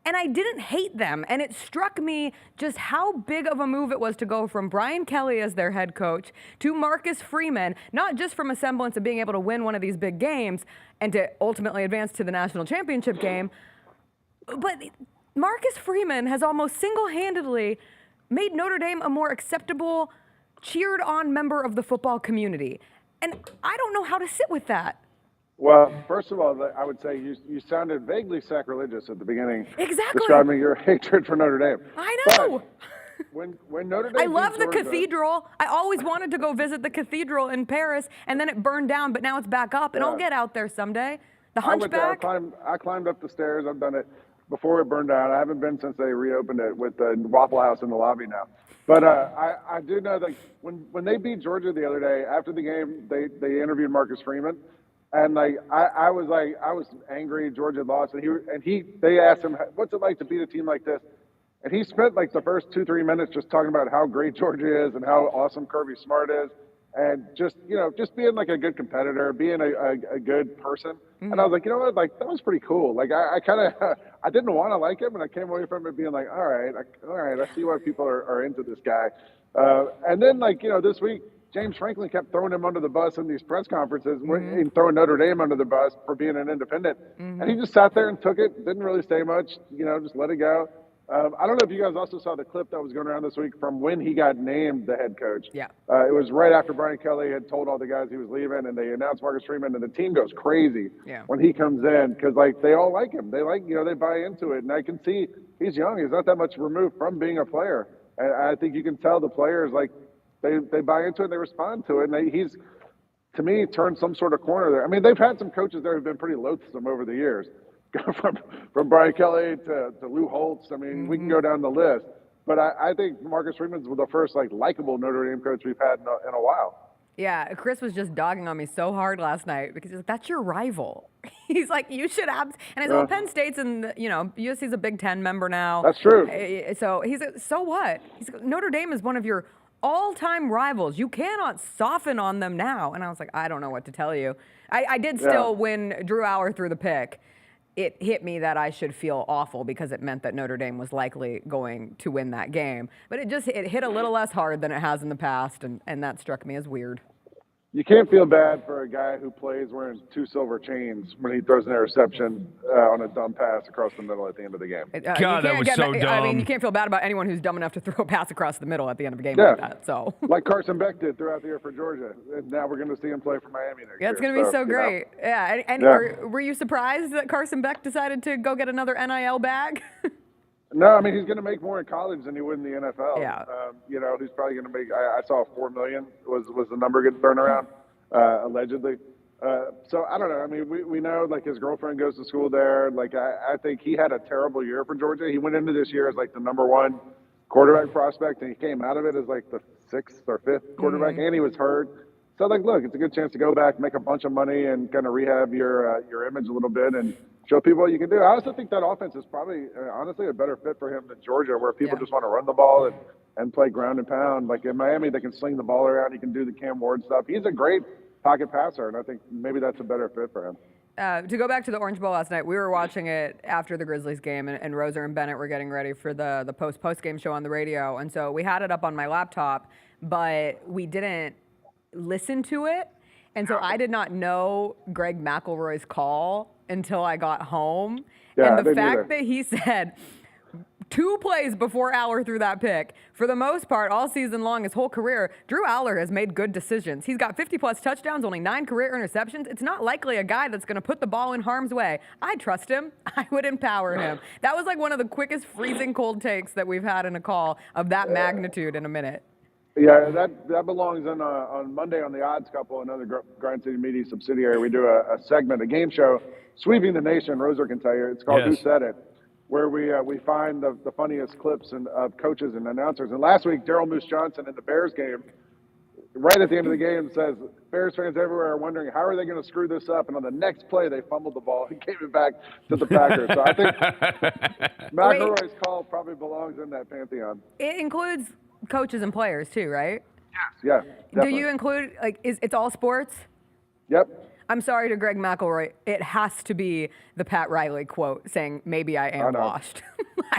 and I didn't hate them. And it struck me just how big of a move it was to go from Brian Kelly as their head coach to Marcus Freeman, not just from a semblance of being able to win one of these big games and to ultimately advance to the national championship game, but Marcus Freeman has almost single-handedly made Notre Dame a more acceptable, cheered on member of the football community. And I don't know how to sit with that. Well, first of all, I would say you sounded vaguely sacrilegious at the beginning. Exactly. Describing your hatred for Notre Dame. I know. When Notre Dame I love beat the Georgia, cathedral. I always wanted to go visit the cathedral in Paris, and then it burned down, but now it's back up, and I'll get out there someday. The Hunchback. I climbed up the stairs. I've done it before it burned down. I haven't been since they reopened it with the Waffle House in the lobby now. But I do know that when they beat Georgia the other day, after the game, they interviewed Marcus Freeman. And I was angry Georgia lost, and they asked him, what's it like to beat a team like this? And he spent like the first 2-3 minutes just talking about how great Georgia is and how awesome Kirby Smart is, and just being like a good competitor, being a good person. Mm-hmm. And I was like, you know what, like that was pretty cool. Like I kind of I didn't want to like him, and I came away from it being like, all right, I see why people are into this guy. And then this week, James Franklin kept throwing him under the bus in these press conferences, and throwing Notre Dame under the bus for being an independent. Mm-hmm. And he just sat there and took it, didn't really say much, just let it go. I don't know if you guys also saw the clip that was going around this week from when he got named the head coach. Yeah. It was right after Brian Kelly had told all the guys he was leaving, and they announced Marcus Freeman, and the team goes crazy when he comes in because they all like him. They they buy into it, and I can see he's young. He's not that much removed from being a player, and I think you can tell the players they buy into it, and they respond to it, and he's, to me, turned some sort of corner there. I mean, they've had some coaches there who've been pretty loathsome over the years. From Brian Kelly to Lou Holtz. I mean, we can go down the list. But I think Marcus Freeman's the first likable Notre Dame coach we've had in a while. Yeah, Chris was just dogging on me so hard last night because he's like, that's your rival. He's like, you should have. And I said, well, Penn State's USC's a Big Ten member now. That's true. So he's like, so what? He's like, Notre Dame is one of your all-time rivals. You cannot soften on them now. And I was like, I don't know what to tell you. I did still when Drew Auer threw the pick. It hit me that I should feel awful because it meant that Notre Dame was likely going to win that game. But it hit a little less hard than it has in the past, and that struck me as weird. You can't feel bad for a guy who plays wearing 2 silver chains when he throws an interception on a dumb pass across the middle at the end of the game. God, that was so dumb. I mean, you can't feel bad about anyone who's dumb enough to throw a pass across the middle at the end of a game like that. So, like Carson Beck did throughout the year for Georgia, and now we're going to see him play for Miami next year. It's going to be so great. Yeah, and were you surprised that Carson Beck decided to go get another NIL bag? No, I mean, he's going to make more in college than he would in the NFL. Yeah. He's probably going to make. I saw $4 million was the number getting thrown around. Allegedly. So I don't know. I mean, we know his girlfriend goes to school there. I think he had a terrible year for Georgia. He went into this year as the #1 quarterback prospect, and he came out of it as the 6th or 5th quarterback, and he was hurt. So look, it's a good chance to go back, make a bunch of money, and kind of rehab your image a little bit and show people what you can do. I also think that offense is probably honestly a better fit for him than Georgia, where people just want to run the ball and play ground and pound. Like in Miami, they can sling the ball around. He can do the Cam Ward stuff. He's a great pocket passer, and I think maybe that's a better fit for him. To go back to the Orange Bowl last night, we were watching it after the Grizzlies game, and Roser and Bennett were getting ready for the post-game show on the radio. And so we had it up on my laptop, but we didn't listen to it. And so I did not know Greg McElroy's call until I got home. Yeah, and the fact that he said 2 plays before Aller threw that pick, for the most part, all season long, his whole career, Drew Aller has made good decisions. He's got 50-plus touchdowns, only 9 career interceptions. It's not likely a guy that's going to put the ball in harm's way. I trust him. I would empower him. That was one of the quickest freezing cold takes that we've had in a call of that magnitude in a minute. Yeah, that belongs on Monday on the Odds Couple, another Grind City Media subsidiary. We do a segment, a game show, Sweeping the Nation. Roser can tell you. It's called Who Said It, where we find the funniest clips of coaches and announcers. And last week, Daryl Moose Johnson in the Bears game, right at the end of the game, says, Bears fans everywhere are wondering, how are they going to screw this up? And on the next play, they fumbled the ball and gave it back to the Packers. So I think McElroy's call probably belongs in that pantheon. It includes coaches and players too, right? Yeah. Do you include, it's all sports? Yep. I'm sorry to Greg McElroy. It has to be the Pat Riley quote saying, maybe I am washed.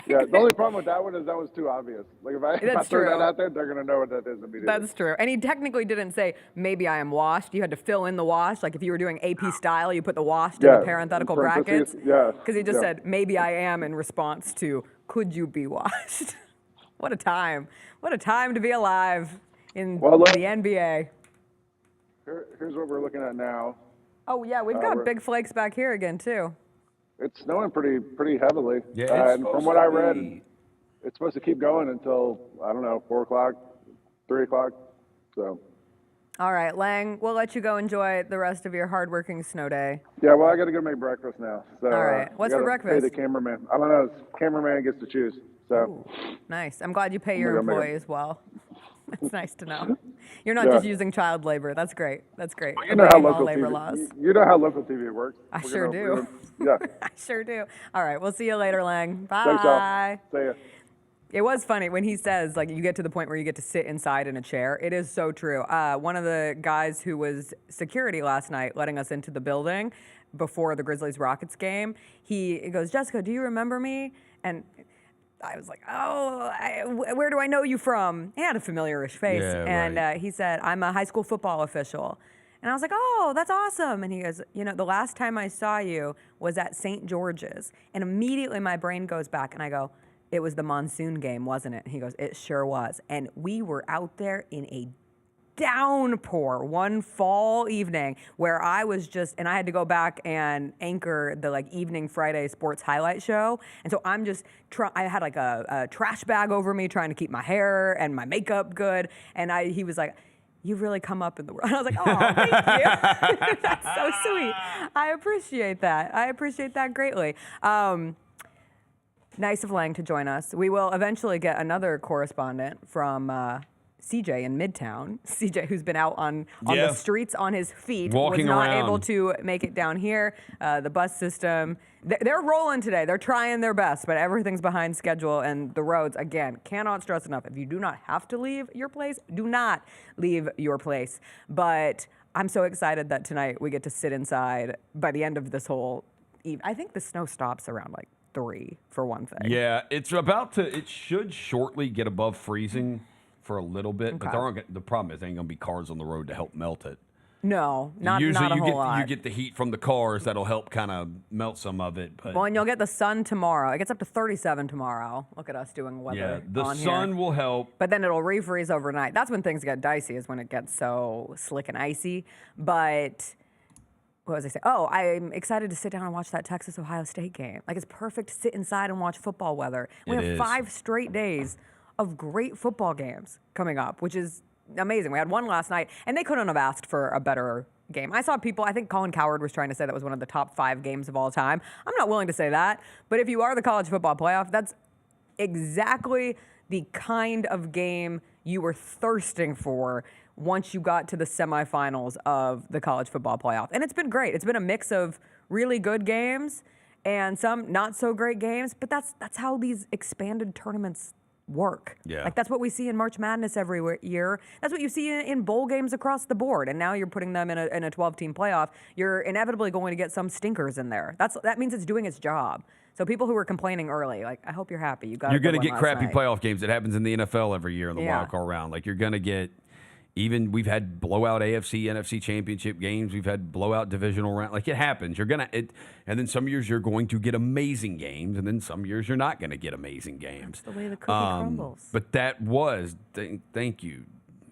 Yeah, the only problem with that one is that was too obvious. If I throw that out there, they're going to know what that is immediately. That's true. And he technically didn't say, maybe I am washed. You had to fill in the wash. Like if you were doing AP style, you put the washed in the parenthetical brackets. Yeah. Because he just said, maybe I am in response to, could you be washed? What a time. What a time to be alive in Well, look, the NBA. Here's what we're looking at now. Oh, yeah, we've got big flakes back here again, too. It's snowing pretty heavily. Yeah, and from what I read, it's supposed to keep going until, I don't know, 4 o'clock, 3 o'clock. So. All right, Lang, we'll let you go enjoy the rest of your hardworking snow day. Yeah, well, I got to go make breakfast now. So, all right. What's for breakfast? Pay the cameraman. I don't know. Cameraman gets to choose. So. Ooh, nice. I'm glad you pay your employees well. That's nice to know. You're not just using child labor. That's great. That's great. Well, you know how local labor TV, laws. You know how local TV works. I sure do. Yeah. I sure do. All right. We'll see you later, Lang. Bye. Thanks, y'all. See ya. It was funny when he says, like, you get to the point where you get to sit inside in a chair. It is so true. One of the guys who was security last night letting us into the building before the Grizzlies-Rockets game, he goes, Jessica, do you remember me? And I was like, where do I know you from? He had a familiarish face. And he said, I'm a high school football official. And I was like, oh, that's awesome. And he goes, the last time I saw you was at St. George's. And immediately my brain goes back and I go, it was the monsoon game, wasn't it? And he goes, it sure was. And we were out there in a downpour one fall evening where I was and I had to go back and anchor the evening Friday sports highlight show. And so I'm just, I had a trash bag over me trying to keep my hair and my makeup good. And he was like, you've really come up in the world. And I was like, oh, thank you. That's so sweet. I appreciate that. I appreciate that greatly. Nice of Lang to join us. We will eventually get another correspondent from CJ in Midtown. CJ, who's been out on the streets on his feet, walking was not around. able to make it down here. The bus system, they're rolling today. They're trying their best, but everything's behind schedule. And the roads, again, cannot stress enough. If you do not have to leave your place, do not leave your place. But I'm so excited that tonight we get to sit inside by the end of this whole evening. I think the snow stops around 3 for one thing. Yeah, it should shortly get above freezing for a little bit, but the problem is there ain't going to be cars on the road to help melt it. No, not Usually a whole lot. you get the heat from the cars that'll help kind of melt some of it. But well, and you'll get the sun tomorrow. It gets up to 37 tomorrow. Look at us doing weather. Yeah, the on sun here. will help. But then it'll refreeze overnight. That's when things get dicey, is when it gets so slick and icy. But what was I saying? Oh, I'm excited to sit down and watch that Texas-Ohio State game. It's perfect to sit inside and watch football weather. We have 5 straight days of great football games coming up, which is amazing. We had one last night, and they couldn't have asked for a better game. I saw people, I think Colin Cowherd was trying to say that was one of the top 5 games of all time. I'm not willing to say that, but if you are the college football playoff, that's exactly the kind of game you were thirsting for once you got to the semifinals of the college football playoff. And it's been great. It's been a mix of really good games and some not so great games, but that's how these expanded tournaments work. Yeah. That's what we see in March Madness every year. That's what you see in bowl games across the board. And now you're putting them in a 12-team playoff. You're inevitably going to get some stinkers in there. That means it's doing its job. So people who were complaining early, I hope you're happy. You're going to get crappy playoff games. It happens in the NFL every year in the wild card round. You're going to get, even we've had blowout AFC, NFC championship games. We've had blowout divisional round. It happens. And then some years you're going to get amazing games, and then some years you're not going to get amazing games. That's the way the cookie crumbles. But that was, thank you,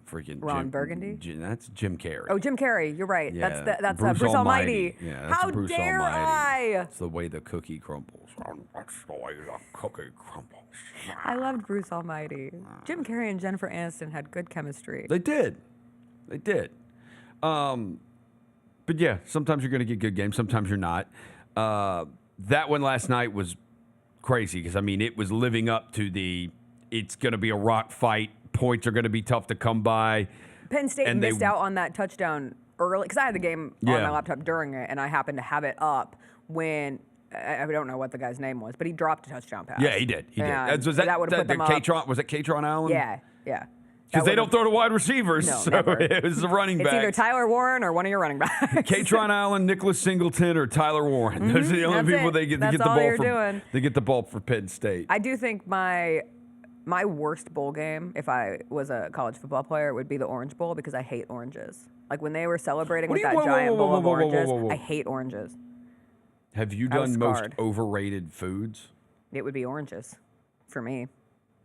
freaking Ron Burgundy. That's Jim Carrey. Oh, Jim Carrey. You're right. Yeah, That's Bruce Almighty. Yeah, that's How Bruce dare Almighty. I? It's the way the cookie crumbles. That's the way the cookie crumbles. I loved Bruce Almighty. Jim Carrey and Jennifer Aniston had good chemistry. They did. But yeah, sometimes you're going to get good games. Sometimes you're not. That one last night was crazy because, it was living up to it's going to be a rock fight. Points are going to be tough to come by. Penn State missed out on that touchdown early because I had the game on my laptop during it, and I happened to have it up when I don't know what the guy's name was, but he dropped a touchdown pass. Yeah, he did. That would have put them up. Was it Katron Allen? Yeah. Because they don't throw to wide receivers, so never. It was the running back. It's either Tyler Warren or one of your running backs. Katron Allen, Nicholas Singleton, or Tyler Warren. Those are the only people they get the ball from. They get the ball for Penn State. I do think my worst bowl game, if I was a college football player, would be the Orange Bowl because I hate oranges. When they were celebrating with that giant bowl of oranges, I hate oranges. Have you done most overrated foods? It would be oranges for me.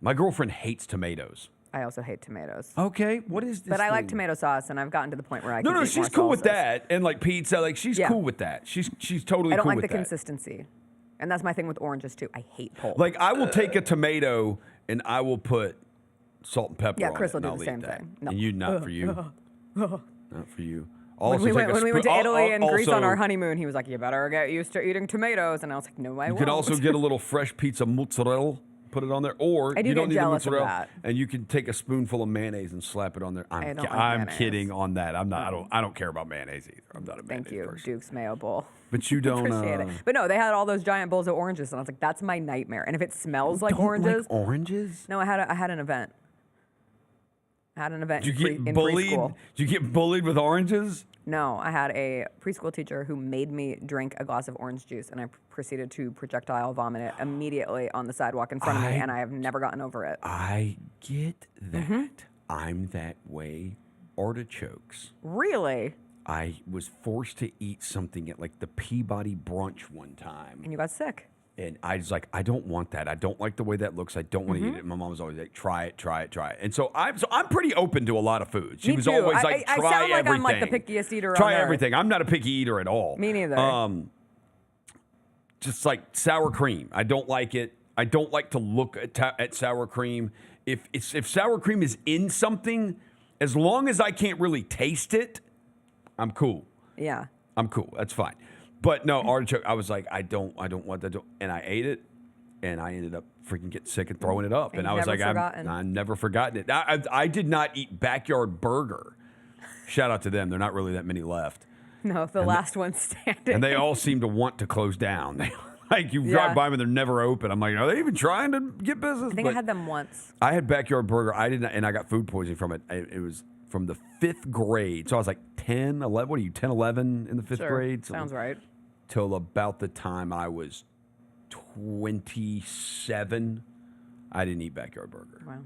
My girlfriend hates tomatoes. I also hate tomatoes. Okay, what is this? But I like thing? tomato sauce, and I've gotten to the point where I No, can eat she's more cool with salsas. that, and like pizza, like she's cool with that. She's totally. I don't cool like with the that. consistency, and that's my thing with oranges too. I hate pulp. Like I will take a tomato and I will put salt and pepper. Yeah, on Chris it, will and do I'll the eat same that. thing. No. And you, not for you. Not for you. When Also we take went, a when we went spoon- to Italy and Greece on also- our honeymoon, he was like, "You better get used to eating tomatoes," and I was like, "No, I You won't." could also get a little fresh pizza mozzarella, put it on there, or I do you don't get need jealous the of mozzarella, that. and you can take a spoonful of mayonnaise and slap it on there. I don't like I'm mayonnaise. kidding on that. I'm not. I don't care about mayonnaise either. I'm not a mayonnaise Thank you, person. Duke's Mayo Bowl. But you don't. Appreciate it. But no, they had all those giant bowls of oranges, and I was like, "That's my nightmare." And if it smells like don't oranges, like oranges? No, I had an event. I had an event Did you in get bullied? preschool. Did you get bullied with oranges? No, I had a preschool teacher who made me drink a glass of orange juice, and I proceeded to projectile vomit it immediately on the sidewalk in front of me, and I have never gotten over it. I get that. Mm-hmm. I'm that way. Artichokes. Really? I was forced to eat something at like the Peabody brunch one time. And you got sick. And I was like, I don't want that. I don't like the way that looks. I don't want to eat Mm-hmm. it. And my mom was always like, try it, try it, try it. And so I'm pretty open to a lot of food. She Me was too. always like, I try sound like everything. I'm like the pickiest eater Try on earth. everything. I'm not a picky eater at all. Me neither. Just like sour cream. I don't like it. I don't like to look at sour cream. If sour cream is in something, as long as I can't really taste it, I'm cool. Yeah. I'm cool. That's fine. But no, artichoke, I was like, I don't want that. And I ate it, and I ended up freaking getting sick and throwing it up. And I was never like, forgotten. I'm never forgotten it. I did not eat Backyard Burger. Shout out to them. They're not really that many left. No, the last one standing. And they all seem to want to close down. They, like you Yeah. drive by them and they're never open. I'm like, are they even trying to get business? I think I had them once. I had Backyard Burger. I didn't, and I got food poisoning from it. It was from the 5th grade. So I was like 10, 11. What are you, 10, 11 in the 5th Sure. grade? Sounds right. Till about the time I was 27, I didn't eat Backyard Burger. Wow.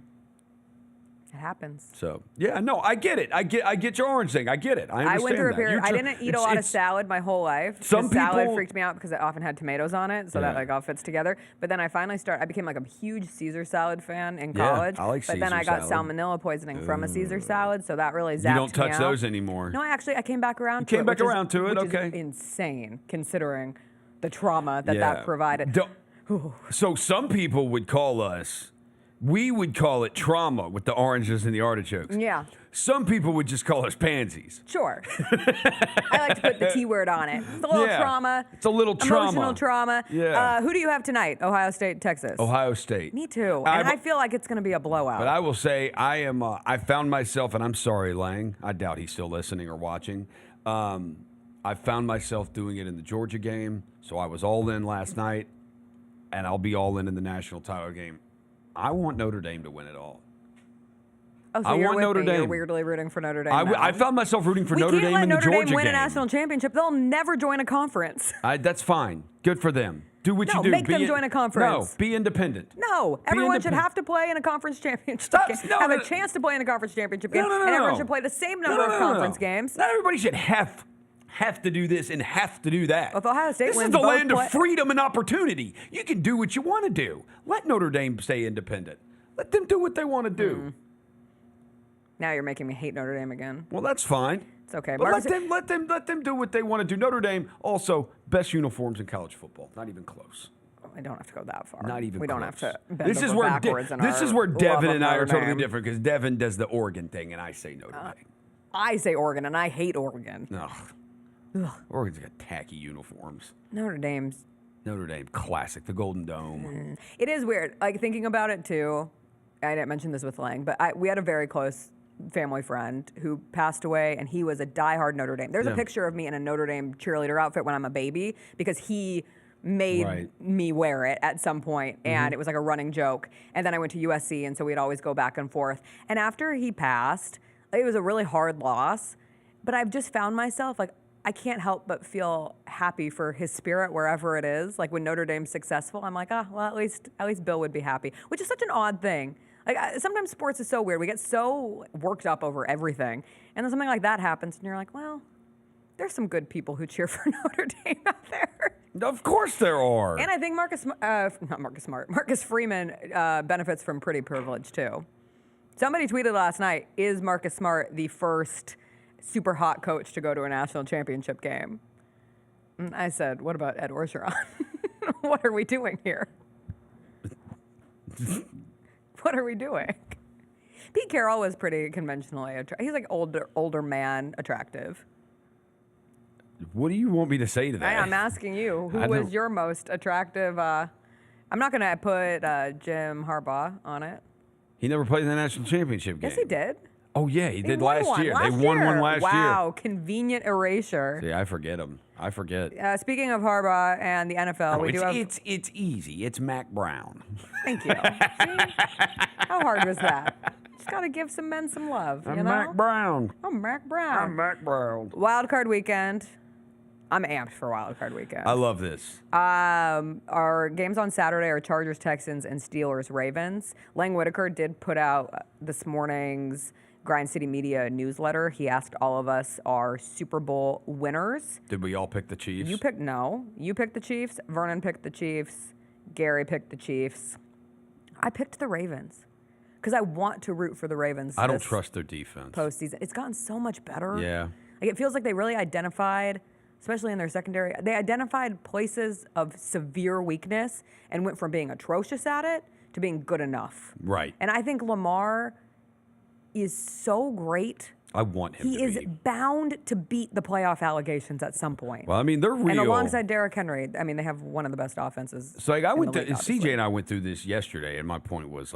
It happens. So yeah, no, I get it. I get your orange thing. I get it. I understand went through a that. period. You're I tr- didn't eat a lot of salad my whole life. Some salad people- freaked me out because it often had tomatoes on it, so that Yeah. like all fits together. But then I finally I became like a huge Caesar salad fan in Yeah, college. I like but then I Caesar got salad. salmonella poisoning from a Caesar salad, so that really zapped You don't touch me out. those anymore. No, I came back around. You to came it, back which is- around to it, which is okay. insane considering the trauma that Yeah. that provided. So some people would call us, we would call it trauma with the oranges and the artichokes. Yeah. Some people would just call us pansies. Sure. I like to put the T word on it. It's a little Yeah. trauma. It's a little trauma. Emotional trauma. Yeah. Who do you have tonight? Ohio State, Texas. Ohio State. Me too. And I feel like it's going to be a blowout. But I will say, I found myself, and I'm sorry, Lang. I doubt he's still listening or watching. I found myself doing it in the Georgia game, so I was all in last night, and I'll be all in the national title game. I want Notre Dame to win it all. Oh, so I you're want with Notre me. You're Dame. weirdly rooting for Notre Dame. I found myself rooting for we Notre can't Dame let in the Notre Georgia Dame win game. a national championship. They'll never join a conference. That's fine. Good for them. Do what No, you do. make them join a conference. No, be independent. No, everyone should have to play in a conference championship game. Have a chance to play in a conference championship game, No. and everyone should play the same number of conference games. Not everybody should have to do this and have to do that. Well, if Ohio State This is wins the both land of freedom and opportunity. You can do what you want to do. Let Notre Dame stay independent. Let them do what they want to do. Now you're making me hate Notre Dame again. Well, that's fine. It's okay. But Marcus- let them do what they want to do. Notre Dame also best uniforms in college football. Not even close. I don't have to go that far. Not even We close. don't have to bend This is over where backwards in this our is where love Devin of and I are Notre totally Dame. different because Devin does the Oregon thing and I say Notre Dame. I say Oregon, and I hate Oregon. Ugh. Oregon's got tacky uniforms. Notre Dame's. Notre Dame classic, the Golden Dome. It is weird. Like thinking about it too. I didn't mention this with Lang, but we had a very close family friend who passed away, and he was a diehard Notre Dame. There's a Yeah. picture of me in a Notre Dame cheerleader outfit when I'm a baby because he made Right. me wear it at some point, and it was like a running joke. And then I went to USC, and so we'd always go back and forth. And after he passed, it was a really hard loss, but I've just found myself like I can't help but feel happy for his spirit wherever it is. Like when Notre Dame's successful, I'm like, well, at least Bill would be happy, which is such an odd thing. Like sometimes sports is so weird. We get so worked up over everything, and then something like that happens, and you're like, well, There's some good people who cheer for Notre Dame out there. Of course there are. And I think Marcus Freeman benefits from pretty privilege too. Somebody tweeted last night, is Marcus Smart the first super hot coach to go to a national championship game? And I said, what about Ed Orgeron? What are we doing here? What are we doing? Pete Carroll was pretty conventionally he's like older man attractive. What do you want me to say to that? I'm asking you, who was your most attractive? I'm not going to put Jim Harbaugh on it. He never played in the national championship game. Yes, he did. Oh, yeah, he did won last one year. last They won year. one last year. Wow, convenient erasure. See, I forget him. I forget. Speaking of Harbaugh and the NFL, It's easy. It's Mac Brown. Thank you. See? How hard was that? Just got to give some men some love, you know? Mac Brown. I'm Mac Brown. I'm Mac Brown. Wild Card Weekend. I'm amped for Wild Card Weekend. I love this. Our games on Saturday are Chargers, Texans, and Steelers, Ravens. Lang Whitaker did put out this morning's Grind City Media newsletter. He asked all of us our Super Bowl winners. Did we all pick the Chiefs? You picked the Chiefs. Vernon picked the Chiefs. Gary picked the Chiefs. I picked the Ravens because I want to root for the Ravens. I don't trust their defense. Postseason. It's gotten so much better. Yeah. Like it feels like they really identified, especially in their secondary, they identified places of severe weakness and went from being atrocious at it to being good enough. Right. And I think Lamar is so great. I want him He is bound to beat the playoff allegations at some point. Well, I mean, they're real. And alongside Derrick Henry, I mean, they have one of the best offenses. So like, obviously. CJ and I went through this yesterday, and my point was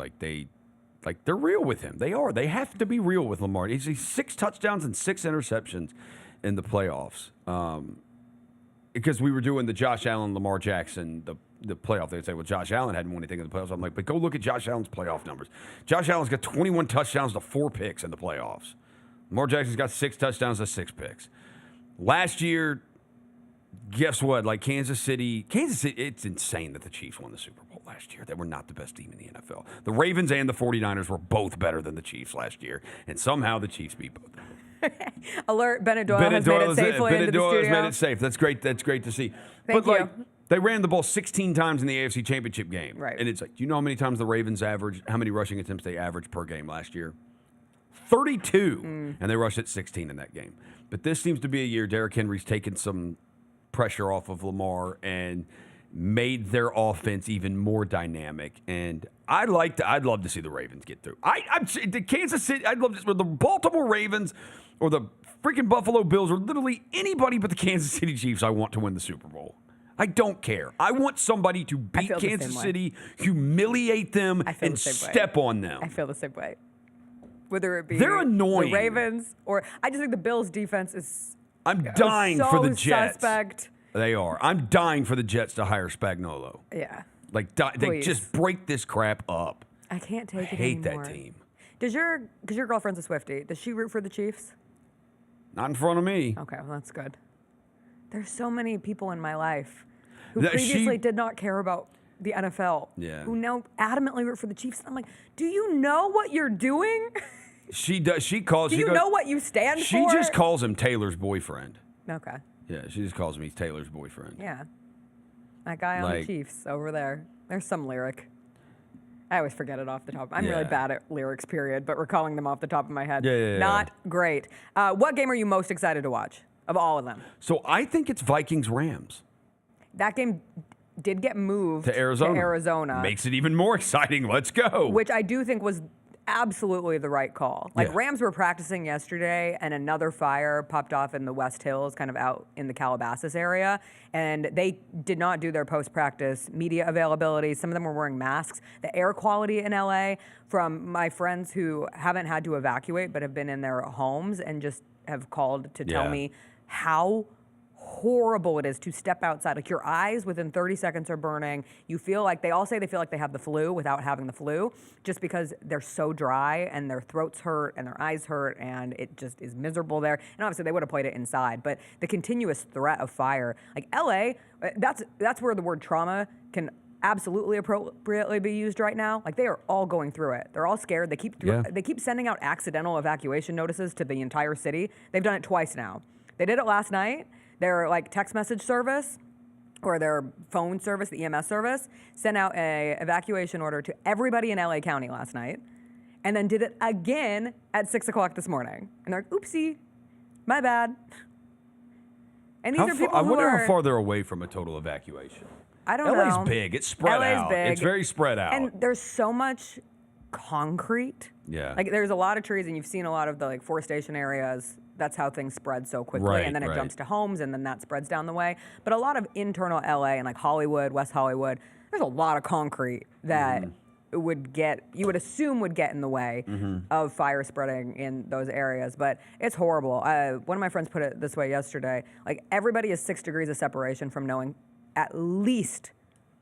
they're real with him. They are. They have to be real with Lamar. He's 6 touchdowns and 6 interceptions in the playoffs. Because we were doing the Josh Allen, Lamar Jackson, the playoff. They'd say, well, Josh Allen hadn't won anything in the playoffs. I'm like, but go look at Josh Allen's playoff numbers. Josh Allen's got 21 touchdowns to 4 picks in the playoffs. Lamar Jackson's got 6 touchdowns to 6 picks. Last year, guess what? Like Kansas City, it's insane that the Chiefs won the Super Bowl last year. They were not the best team in the NFL. The Ravens and the 49ers were both better than the Chiefs last year, and somehow the Chiefs beat both of them. Alert, Bennett Doyle has made it safely into the studio. Bennett Doyle has made it safe. That's great. That's great to see. Thank you. They ran the ball 16 times in the AFC Championship game. Right. And it's like, do you know how many times the Ravens how many rushing attempts they averaged per game last year? 32. And they rushed it 16 in that game. But this seems to be a year Derrick Henry's taken some pressure off of Lamar and made their offense even more dynamic. And I'd love to see the Ravens get through. The Kansas City, I'd love to see the Baltimore Ravens or the freaking Buffalo Bills or literally anybody but the Kansas City Chiefs I want to win the Super Bowl. I don't care. I want somebody to beat Kansas City, humiliate them, and step on them. I feel the same way. Whether it be they're annoying. The Ravens or I just think the Bills' defense is. I'm dying for the Jets. Suspect. They are. I'm dying for the Jets to hire Spagnuolo. Yeah. Like they just break this crap up. I can't take it hate anymore. that team. Because your girlfriend's a Swiftie. Does she root for the Chiefs? Not in front of me. Okay, well that's good. There's so many people in my life who previously did not care about the NFL. Yeah. Who now adamantly root for the Chiefs. I'm like, do you know what you're doing? She does. She calls. Do you know what you stand for? She just calls him Taylor's boyfriend. Okay. Yeah, she just calls me Taylor's boyfriend. Yeah. That guy on the Chiefs over there. There's some lyric. I always forget it off the top. I'm really bad at lyrics, period, but recalling them off the top of my head. Not great. What game are you most excited to watch of all of them? So I think it's Vikings-Rams. That game did get moved to Arizona. Makes it even more exciting. Let's go. Which I do think was absolutely the right call. Like Rams were practicing yesterday and another fire popped off in the West Hills, kind of out in the Calabasas area. And they did not do their post-practice media availability. Some of them were wearing masks. The air quality in LA from my friends who haven't had to evacuate but have been in their homes and just have called to tell me how horrible it is to step outside. Like your eyes within 30 seconds are burning. You feel like they all say they feel like they have the flu without having the flu just because they're so dry and their throats hurt and their eyes hurt and it just is miserable there. And obviously they would have played it inside, but the continuous threat of fire, like LA, that's where the word trauma can absolutely appropriately be used right now. Like they are all going through it. They're all scared. They keep sending out accidental evacuation notices to the entire city. They've done it twice now. They did it last night. Their like text message service or their phone service, the EMS service, sent out a evacuation order to everybody in LA County last night, and then did it again at 6 o'clock this morning. And they're like, oopsie, my bad. And these are people I wonder how far they're away from a total evacuation. I don't know. LA's big. It's spread out. Big. It's very spread out. And there's so much concrete. Yeah. Like there's a lot of trees, and you've seen a lot of the like forestation areas. That's how things spread so quickly, Right, and then it right. jumps to homes, and then that spreads down the way. But a lot of internal LA and like Hollywood, West Hollywood, there's a lot of concrete that you would assume would get in the way of fire spreading in those areas. But it's horrible. One of my friends put it this way yesterday: like everybody is 6 degrees of separation from knowing at least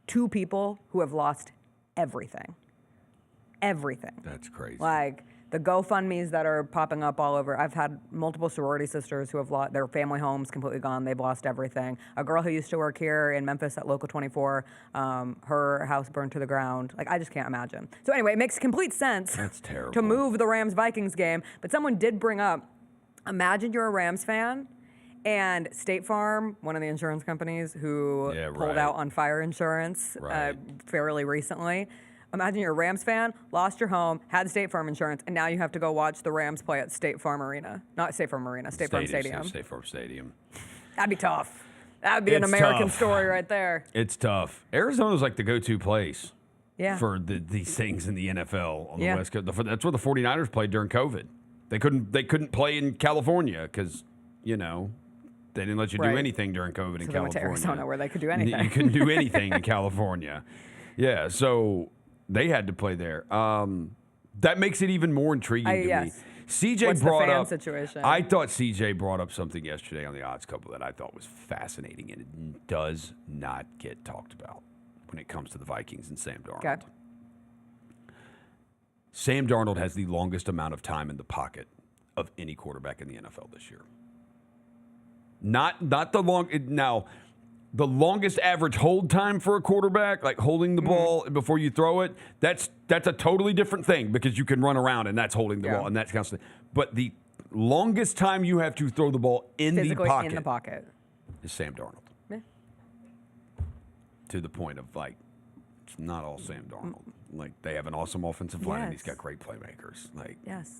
2 people who have lost everything. Everything. That's crazy. Like the GoFundMes that are popping up all over. I've had multiple sorority sisters who have lost their family homes completely gone. They've lost everything. A girl who used to work here in Memphis at Local 24, her house burned to the ground. Like, I just can't imagine. So anyway, it makes complete sense That's terrible. to move the Rams-Vikings game. But someone did bring up, imagine you're a Rams fan, and State Farm, one of the insurance companies who pulled out on fire insurance fairly recently. Imagine you're a Rams fan, lost your home, had State Farm insurance, and now you have to go watch the Rams play at State Farm Arena. Not State Farm Arena, State Farm Stadium. State Farm Stadium. That'd be tough. That'd be an American story right there. It's tough. Arizona's like the go-to place for these things in the NFL on the West Coast. That's where the 49ers played during COVID. They couldn't play in California because, they didn't let you do anything during COVID in California. They went to Arizona where they could do anything. You couldn't do anything in California. Yeah, so they had to play there. That makes it even more intriguing to me. CJ What's brought the fan up. situation? I thought CJ brought up something yesterday on the Odds Couple that I thought was fascinating, and it does not get talked about when it comes to the Vikings and Sam Darnold. Okay. Sam Darnold has the longest amount of time in the pocket of any quarterback in the NFL this year. Not the long now. The longest average hold time for a quarterback, like holding the ball before you throw it, that's a totally different thing because you can run around and that's holding the ball and that's constantly. But the longest time you have to throw the ball Physically in the pocket is Sam Darnold. Yeah. To the point of like, it's not all Sam Darnold. Like they have an awesome offensive line and he's got great playmakers. Like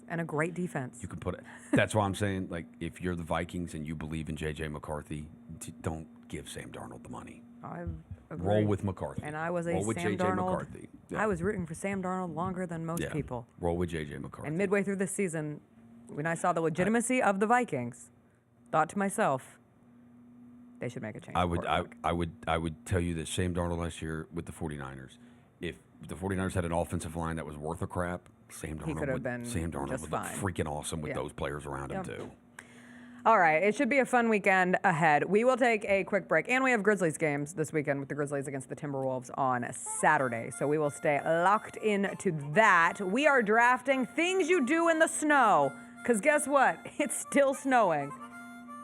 and a great defense. You can put it. That's why I'm saying, like, if you're the Vikings and you believe in J.J. McCarthy, don't give Sam Darnold the money. I agree. Roll with McCarthy. And I was a Roll with Sam J.J. Darnold. McCarthy. Yeah. I was rooting for Sam Darnold longer than most people. Roll with J.J. McCarthy. And midway through this season, when I saw the legitimacy of the Vikings, thought to myself, they should make a change. I would tell you that Sam Darnold last year with the 49ers, if the 49ers had an offensive line that was worth a crap, Sam Darnold would look freaking awesome with those players around him too. All right, it should be a fun weekend ahead. We will take a quick break, and we have Grizzlies games this weekend with the Grizzlies against the Timberwolves on Saturday, so we will stay locked into that. We are drafting things you do in the snow, because guess what? It's still snowing.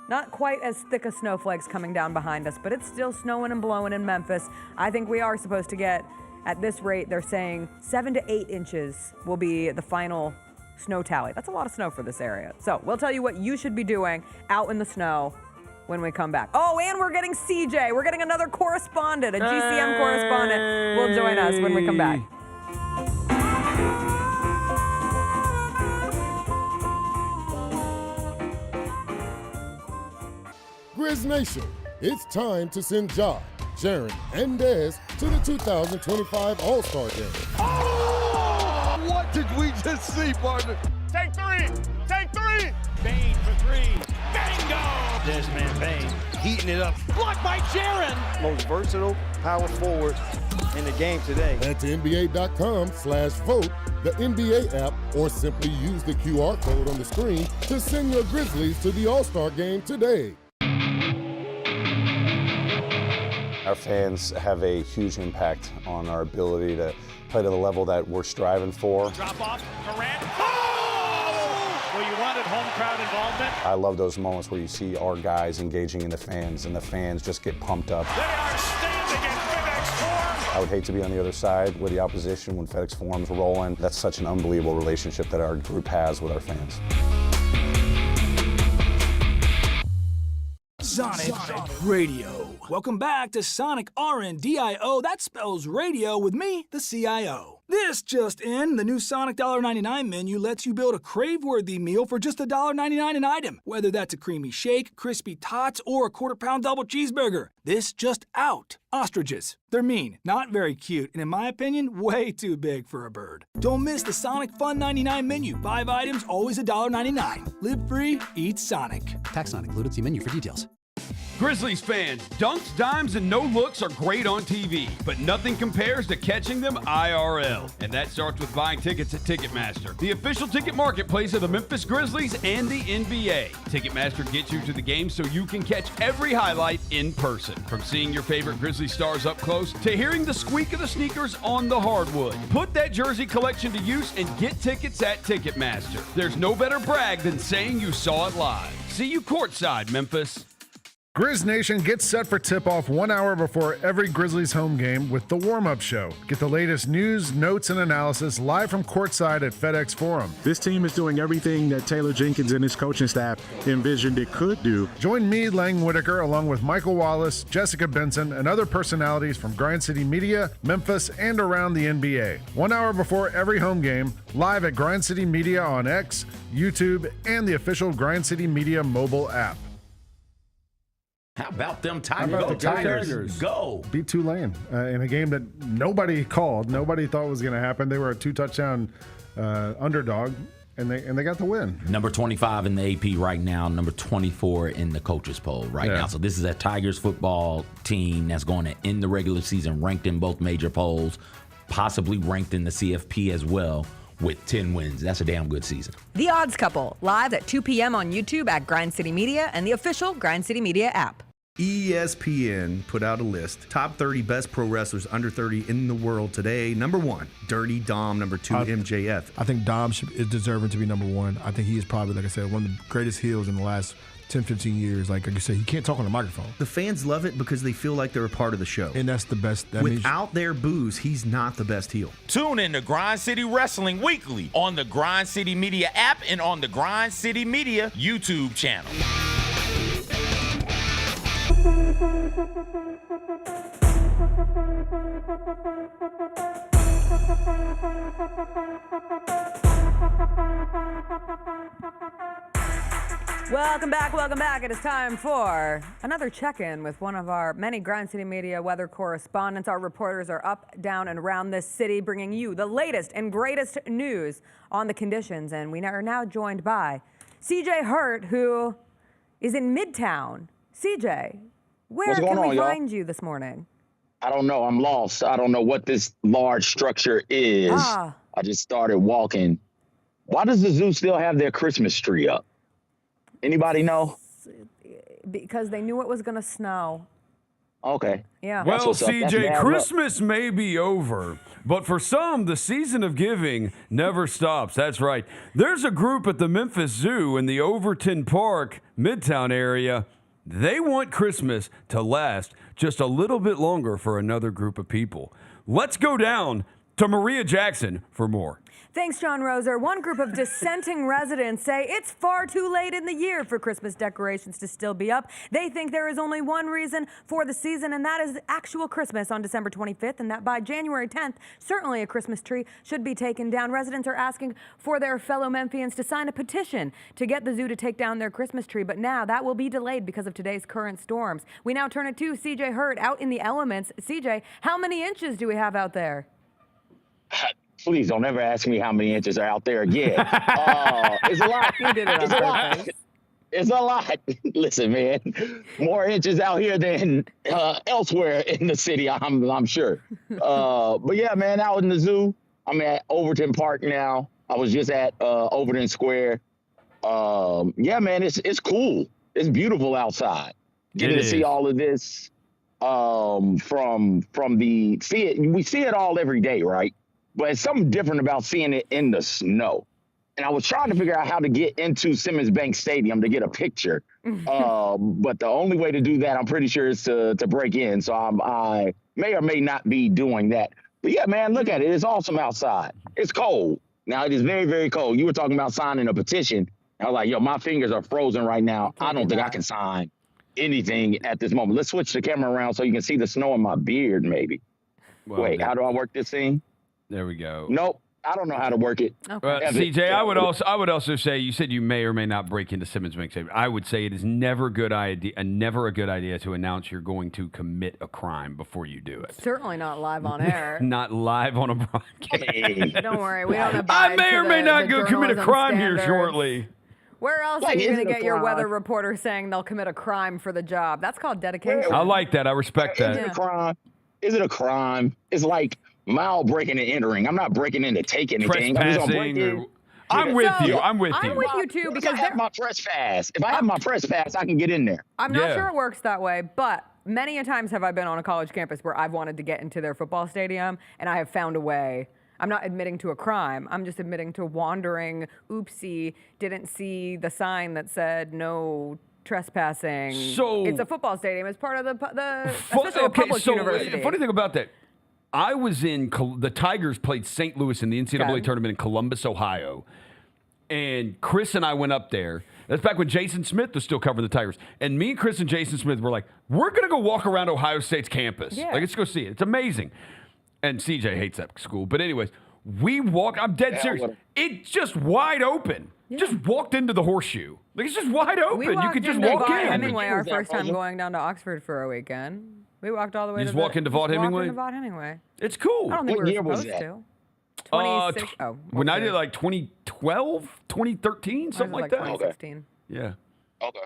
Not quite as thick as snowflakes coming down behind us, but it's still snowing and blowing in Memphis. I think we are supposed to get, at this rate, they're saying 7 to 8 inches will be the final snow tally. That's a lot of snow for this area. So we'll tell you what you should be doing out in the snow when we come back. Oh, and we're getting CJ. We're getting another correspondent, a GCM correspondent will join us when we come back. Grizz Nation, it's time to send Ja, Sharon, and Dez to the 2025 All-Star Game. Oh! What did we just see, partner? Take three! Take three! Bain for three. Bingo! This man Bain heating it up. Blocked by Jaron. Most versatile power forward in the game today. Head to NBA.com/vote, the NBA app, or simply use the QR code on the screen to send your Grizzlies to the All-Star Game today. Our fans have a huge impact on our ability to play to the level that we're striving for. Drop off, Durant. Oh! Well, you wanted home crowd involvement. I love those moments where you see our guys engaging in the fans and the fans just get pumped up. They are standing in FedEx Forum. I would hate to be on the other side with the opposition when FedEx Forum's rolling. That's such an unbelievable relationship that our group has with our fans. Sonic Radio. Welcome back to Sonic RNDIO. That spells radio with me, the CIO. This just in, the new Sonic $1.99 menu lets you build a crave-worthy meal for just $1.99 an item, whether that's a creamy shake, crispy tots, or a quarter-pound double cheeseburger. This just out. Ostriches. They're mean, not very cute, and in my opinion, way too big for a bird. Don't miss the Sonic Fun 99 menu. 5 items, always $1.99. Live free, eat Sonic. Tax not included. See menu for details. Grizzlies fans, dunks, dimes, and no looks are great on TV, but nothing compares to catching them IRL. And that starts with buying tickets at Ticketmaster, the official ticket marketplace of the Memphis Grizzlies and the NBA. Ticketmaster gets you to the game so you can catch every highlight in person. From seeing your favorite Grizzly stars up close to hearing the squeak of the sneakers on the hardwood. Put that jersey collection to use and get tickets at Ticketmaster. There's no better brag than saying you saw it live. See you courtside, Memphis. Grizz Nation gets set for tip-off 1 hour before every Grizzlies home game with the warm-up show. Get the latest news, notes, and analysis live from courtside at FedEx Forum. This team is doing everything that Taylor Jenkins and his coaching staff envisioned it could do. Join me, Lang Whitaker, along with Michael Wallace, Jessica Benson, and other personalities from Grind City Media, Memphis, and around the NBA. 1 hour before every home game, live at Grind City Media on X, YouTube, and the official Grind City Media mobile app. How about them Tigers? Go. Beat Tulane in a game that nobody called. Nobody thought was going to happen. They were a 2-touchdown underdog, and they got the win. Number 25 in the AP right now, number 24 in the coaches poll right now. So this is a Tigers football team that's going to end the regular season ranked in both major polls, possibly ranked in the CFP as well, with 10 wins. That's a damn good season. The Odds Couple, live at 2 p.m. on YouTube at Grind City Media and the official Grind City Media app. ESPN put out a list. Top 30 best pro wrestlers under 30 in the world today. Number 1, Dirty Dom. Number 2, MJF. I think Dom is deserving to be number 1. I think he is probably, like I said, one of the greatest heels in the last 10, 15 years. Like you said, you can't talk on the microphone. The fans love it because they feel like they're a part of the show. And that's the best. Without their boos, he's not the best heel. Tune in to Grind City Wrestling weekly on the Grind City Media app and on the Grind City Media YouTube channel. Welcome back. It is time for another check-in with one of our many Grind City Media weather correspondents. Our reporters are up, down, and around this city bringing you the latest and greatest news on the conditions. And we are now joined by CJ Hurt, who is in Midtown. CJ, where can we find you this morning? I don't know. I'm lost. I don't know what this large structure is. I just started walking. Why does the zoo still have their Christmas tree up? Anybody know? Because they knew it was going to snow. Okay. Yeah. Well, CJ, Christmas may be over, but for some, the season of giving never stops. That's right. There's a group at the Memphis Zoo in the Overton Park, Midtown area. They want Christmas to last just a little bit longer for another group of people. Let's go down to Maria Jackson for more. Thanks, John Roser. One group of dissenting residents say it's far too late in the year for Christmas decorations to still be up. They think there is only one reason for the season, and that is actual Christmas on December 25th, and that by January 10th, certainly a Christmas tree should be taken down. Residents are asking for their fellow Memphians to sign a petition to get the zoo to take down their Christmas tree, but now that will be delayed because of today's current storms. We now turn it to CJ Hurt out in the elements. CJ, how many inches do we have out there? Please don't ever ask me how many inches are out there again. It's a lot. You did it on purpose. It's a lot. Listen, man, more inches out here than elsewhere in the city, I'm sure. But yeah, man, out in the zoo, I'm at Overton Park now. I was just at Overton Square. Yeah, man, it's cool. It's beautiful outside. Getting to see all of this from the see it. We see it all every day, right? But it's something different about seeing it in the snow. And I was trying to figure out how to get into Simmons Bank Stadium to get a picture. But the only way to do that, I'm pretty sure, is to break in. So I may or may not be doing that. But yeah, man, look at it. It's awesome outside. It's cold. Now, it is very, very cold. You were talking about signing a petition. I was like, yo, my fingers are frozen right now. I don't think I can sign anything at this moment. Let's switch the camera around so you can see the snow in my beard, maybe. Well, Wait, how do I work this thing? There we go. Nope. I don't know how to work it. Okay. CJ, I would also say, you said you may or may not break into Simmons mixtape. I would say it is never a good idea to announce you're going to commit a crime before you do it. Certainly not live on air. Not live on a broadcast. Don't worry, we don't abide I may or may not go commit a crime here shortly. Where else are you going to get your weather reporter saying they'll commit a crime for the job? That's called dedication. I like that. I respect that. Is it a crime? Is it a crime? It's like mild breaking and entering. I'm not breaking in to take anything. I'm just gonna break in. I'm with you. I'm with you too, because if I have my press pass, I can get in there. I'm not sure it works that way, but many a times have I been on a college campus where I've wanted to get into their football stadium, and I have found a way. I'm not admitting to a crime. I'm just admitting to wandering. Oopsie, didn't see the sign that said no trespassing. So it's a football stadium. It's part of especially a public university. Funny thing about that, I was in the Tigers played St. Louis in the NCAA tournament in Columbus, Ohio, and Chris and I went up there. That's back when Jason Smith was still covering the Tigers, and me and Chris and Jason Smith were like, "We're gonna go walk around Ohio State's campus. Like, let's go see it. It's amazing." And CJ hates that school, but anyways, we walk. I'm dead serious. It's just wide open. Just walked into the horseshoe. Like, it's just wide open. You could just walk in. Hemingway, our first time going down to Oxford for a weekend. We walked all the way. You just walk into Vaught Hemingway? Into Vaught Hemingway. It's cool. I don't think we were supposed to. 26. When I did like 2012, 2013, something like that. 2016. Yeah. Okay.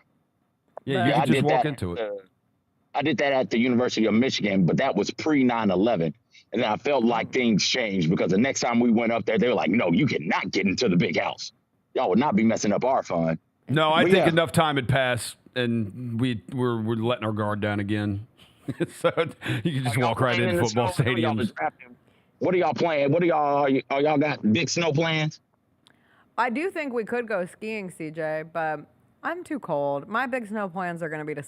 Yeah, you could just walk into it. I did that at the University of Michigan, but that was pre 9/11. And then I felt like things changed because the next time we went up there, they were like, "No, you cannot get into the big house. Y'all would not be messing up our fun." No, I think enough time had passed, and we're letting our guard down again. So you can just walk right into football stadiums. What are y'all playing? What are y'all got big snow plans? I do think we could go skiing, CJ, but I'm too cold. My big snow plans are going to be to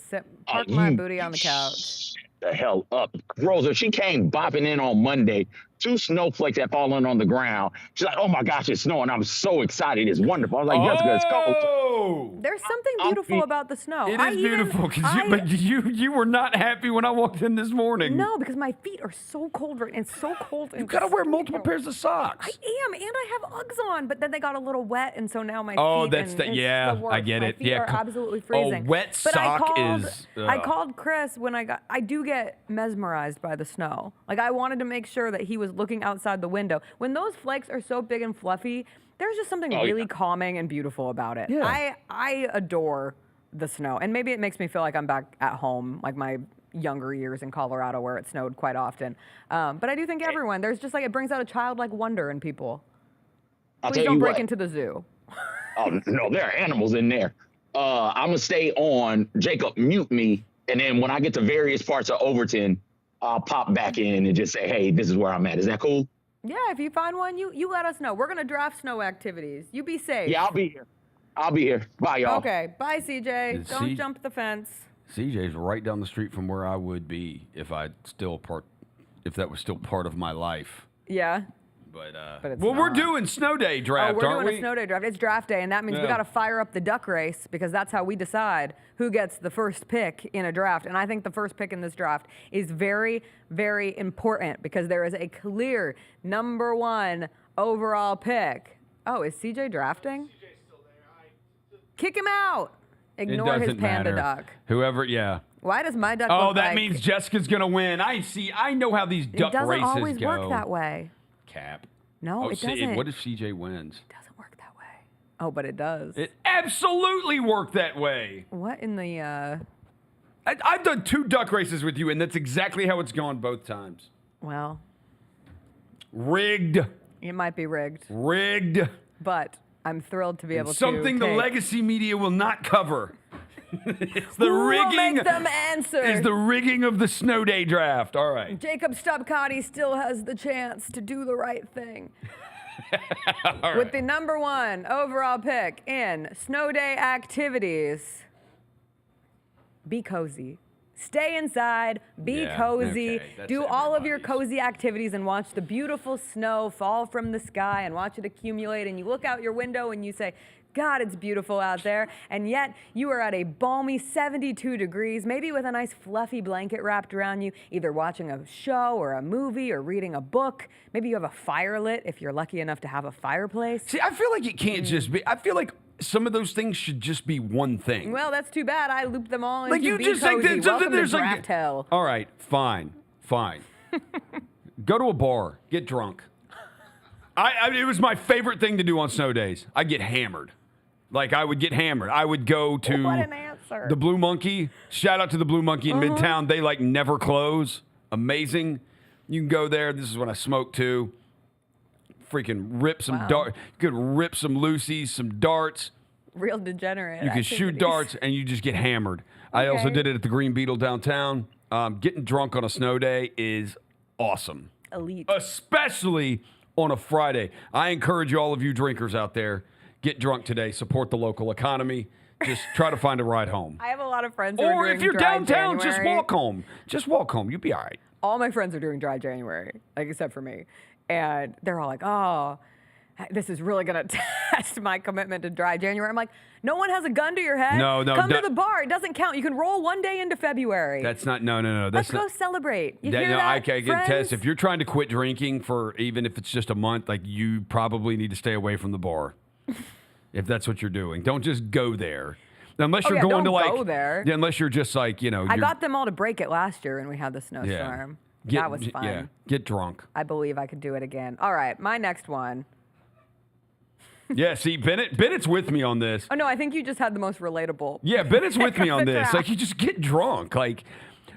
park my booty on the couch. The hell up. Rosa, she came bopping in on Monday. 2 snowflakes had fallen on the ground. She's like, "Oh my gosh, it's snowing. I'm so excited. It's wonderful." I was like, "Jessica, it's cold." There's something beautiful about the snow. It is beautiful, but you were not happy when I walked in this morning. No, because my feet are so cold right now. It's so cold. You gotta wear multiple pairs of socks. I am, and I have Uggs on, but then they got a little wet, and so now my feet. Oh, that's I get it. My feet are absolutely freezing. A wet sock is. I called Chris when I do get mesmerized by the snow. Like, I wanted to make sure that he was looking outside the window. When those flakes are so big and fluffy, there's just something really calming and beautiful about it. Yeah. I adore the snow, and maybe it makes me feel like I'm back at home, like my younger years in Colorado where it snowed quite often. But I do think there's just like, it brings out a childlike wonder in people. Please don't break into the zoo. Oh, no, there are animals in there. I'm going to stay on. Jacob, mute me. And then when I get to various parts of Overton, I'll pop back in and just say, "Hey, this is where I'm at." Is that cool? Yeah, if you find one, you let us know. We're going to draft snow activities. You be safe. Yeah, I'll be here. Bye, y'all. Okay, bye, CJ. Don't jump the fence. CJ's right down the street from where I would be if that was still part of my life. Yeah. But it's we're doing snow day draft, we're aren't doing a snow day draft. It's draft day, and that means we got to fire up the duck race, because that's how we decide who gets the first pick in a draft. And I think the first pick in this draft is very, very important, because there is a clear number 1 overall pick. Oh, is CJ drafting? CJ's still there. Kick him out. Ignore his panda duck. Whoever, Why does my duck look that means Jessica's going to win. I know how these duck races go. It doesn't always work that way. Cap. No, it doesn't. What if CJ wins? It doesn't work that way. Oh, but it does. It absolutely worked that way. What in the... I've done 2 duck races with you, and that's exactly how it's gone both times. Well. Rigged. It might be rigged. Rigged. But I'm thrilled to be able to something the legacy media will not cover. It's the rigging. We'll make them answer. Is the rigging of the snow day draft. All right. Jacob Stubcotty still has the chance to do the right thing. With the number 1 overall pick in snow day activities, be cozy. Stay inside, be cozy, do all of your cozy activities and watch the beautiful snow fall from the sky and watch it accumulate. And you look out your window and you say, God, it's beautiful out there. And yet you are at a balmy 72 degrees, maybe with a nice fluffy blanket wrapped around you, either watching a show or a movie or reading a book. Maybe you have a fire lit if you're lucky enough to have a fireplace. See, I feel like it can't just be. I feel like some of those things should just be one thing. Well, that's too bad. I looped them all into Like you Be just Cozy. think Welcome to there's draft hell. All right, fine. Go to a bar, get drunk. It was my favorite thing to do on snow days. I'd get hammered. Like, I would get hammered. I would go to What an answer. the Blue Monkey. Shout out to the Blue Monkey in Midtown. They, like, never close. Amazing. You can go there. This is when I smoked, too. Freaking rip some darts. You could rip some Lucy's, some darts. Real degenerate. You could shoot darts, and you just get hammered. I also did it at the Green Beetle downtown. Getting drunk on a snow day is awesome. Elite. Especially on a Friday. I encourage all of you drinkers out there, get drunk today. Support the local economy. Just try to find a ride home. I have a lot of friends who are Or doing if you're dry downtown, just January. walk home. Just walk home. You'll be all right. All my friends are doing dry January, like except for me. And they're all like, oh, this is really going to test my commitment to dry January. I'm like, no one has a gun to your head. No, Come to the bar. It doesn't count. You can roll one day into February. That's not, no. Let's That's go not, celebrate. You hear no, that, I can friends? test. If you're trying to quit drinking for even if it's just a month, like you probably need to stay away from the bar. If that's what you're doing. Don't just go there. Unless you're going to go there. Yeah, unless you're just like, I got them all to break it last year when we had the snowstorm. That was fun. Yeah, get drunk. I believe I could do it again. All right, my next one. Yeah, see, Bennett's with me on this. Oh, no, I think you just had the most relatable. Yeah, Bennett's with me on this. draft. Like, you just get drunk. Like,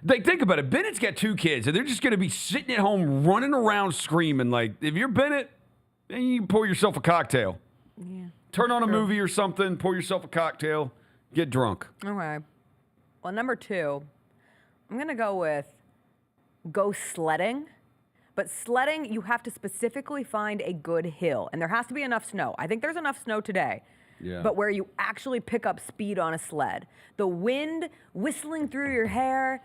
think about it. Bennett's got 2 kids, and they're just going to be sitting at home running around screaming. Like, if you're Bennett, then you pour yourself a cocktail. Yeah. Turn on a movie or something, pour yourself a cocktail, get drunk. Okay. Well, number 2, I'm going to go with go sledding. But sledding, you have to specifically find a good hill. And there has to be enough snow. I think there's enough snow today. Yeah. But where you actually pick up speed on a sled. The wind whistling through your hair,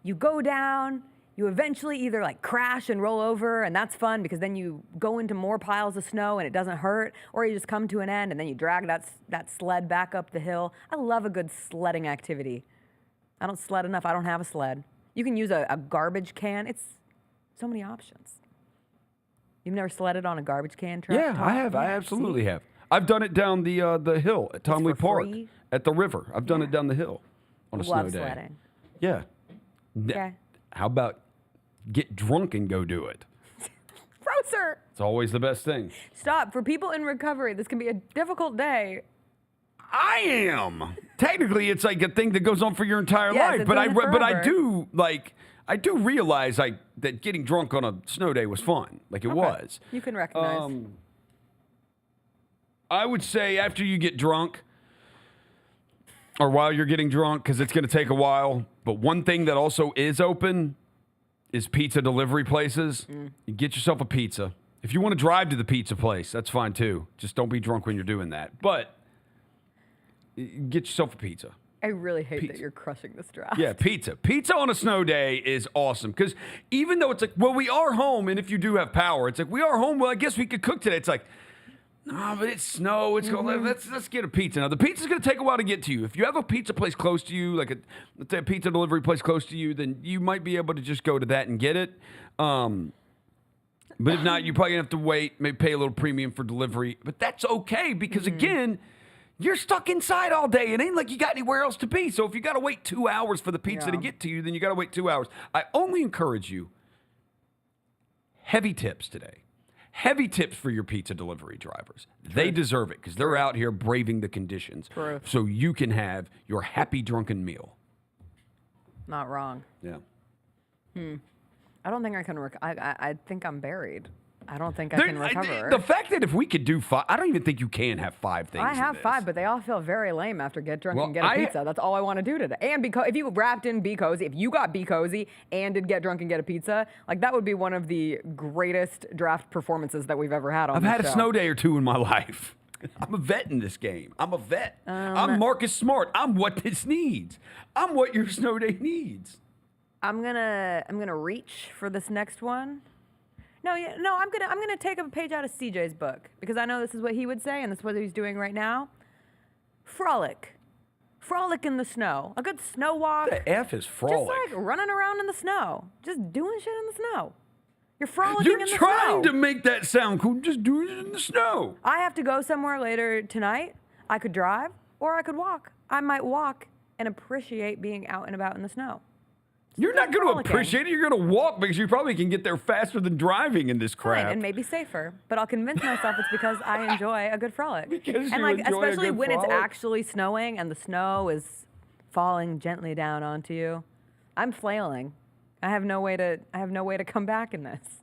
you go down, you eventually either like crash and roll over, and that's fun because then you go into more piles of snow and it doesn't hurt, or you just come to an end and then you drag that sled back up the hill. I love a good sledding activity. I don't sled enough. I don't have a sled. You can use a garbage can. It's so many options. You've never sledded on a garbage can truck? Yeah, I have. I absolutely have. I've done it down the hill at Tomley Park free? at the river. I've done it down the hill on a snow Love day. sledding. Yeah. Okay. How about get drunk and go do it? Grocer. It's always the best thing. Stop. For people in recovery, this can be a difficult day. I am. Technically, it's like a thing that goes on for your entire Yes, life. it's But on I do realize that getting drunk on a snow day was fun. Like it was. You can recognize. I would say after you get drunk, or while you're getting drunk, because it's going to take a while. But one thing that also is open is pizza delivery places. You get yourself a pizza. If you want to drive to the pizza place, that's fine too. Just don't be drunk when you're doing that. But get yourself a pizza. I really hate that you're crushing this draft. Yeah, pizza. Pizza on a snow day is awesome because even though it's like, well, we are home, and if you do have power, it's like, we are home, well, I guess we could cook today. It's like, no, but it's snow. It's going, let's get a pizza. Now, the pizza's going to take a while to get to you. If you have a pizza place close to you, like let's say a pizza delivery place close to you, then you might be able to just go to that and get it. But if not, you're probably going to have to wait, maybe pay a little premium for delivery. But that's okay because, again, you're stuck inside all day. It ain't like you got anywhere else to be. So if you got to wait 2 hours for the pizza to get to you, then you got to wait 2 hours. I only encourage you, heavy tips today. Heavy tips for your pizza delivery drivers. They deserve it because they're out here braving the conditions. True. So you can have your happy drunken meal. Not wrong. Yeah. I don't think I can. I think I'm buried. I don't think I can recover. The fact that if we could do 5, I don't even think you can have 5 things. I have in this. 5, but they all feel very lame after get drunk Well, and get a pizza. That's all I want to do today. And if you wrapped in Be Cozy, if you got Be Cozy and did get drunk and get a pizza, like that would be one of the greatest draft performances that we've ever had on I've this had show. a snow day or 2 in my life. I'm a vet in this game. I'm a vet. I'm Marcus Smart. I'm what this needs. I'm what your snow day needs. I'm gonna reach for this next one. No, I'm gonna take a page out of CJ's book because I know this is what he would say and this is what he's doing right now. frolic. Frolic in the snow. A good snow walk. The F is frolic. Just like running around in the snow. Just doing shit in the snow. You're frolicking You're in the snow. trying to make that sound cool. Just doing it in the snow. I have to go somewhere later tonight. I could drive or I could walk. I might walk and appreciate being out and about in the snow. You're not going to appreciate it. You're going to walk because you probably can get there faster than driving in this crap. Fine, and maybe safer. But I'll convince myself it's because I enjoy a good frolic. Because and you enjoy a especially good when frolic? it's actually snowing and the snow is falling gently down onto you. I'm flailing. I have no way to come back in this.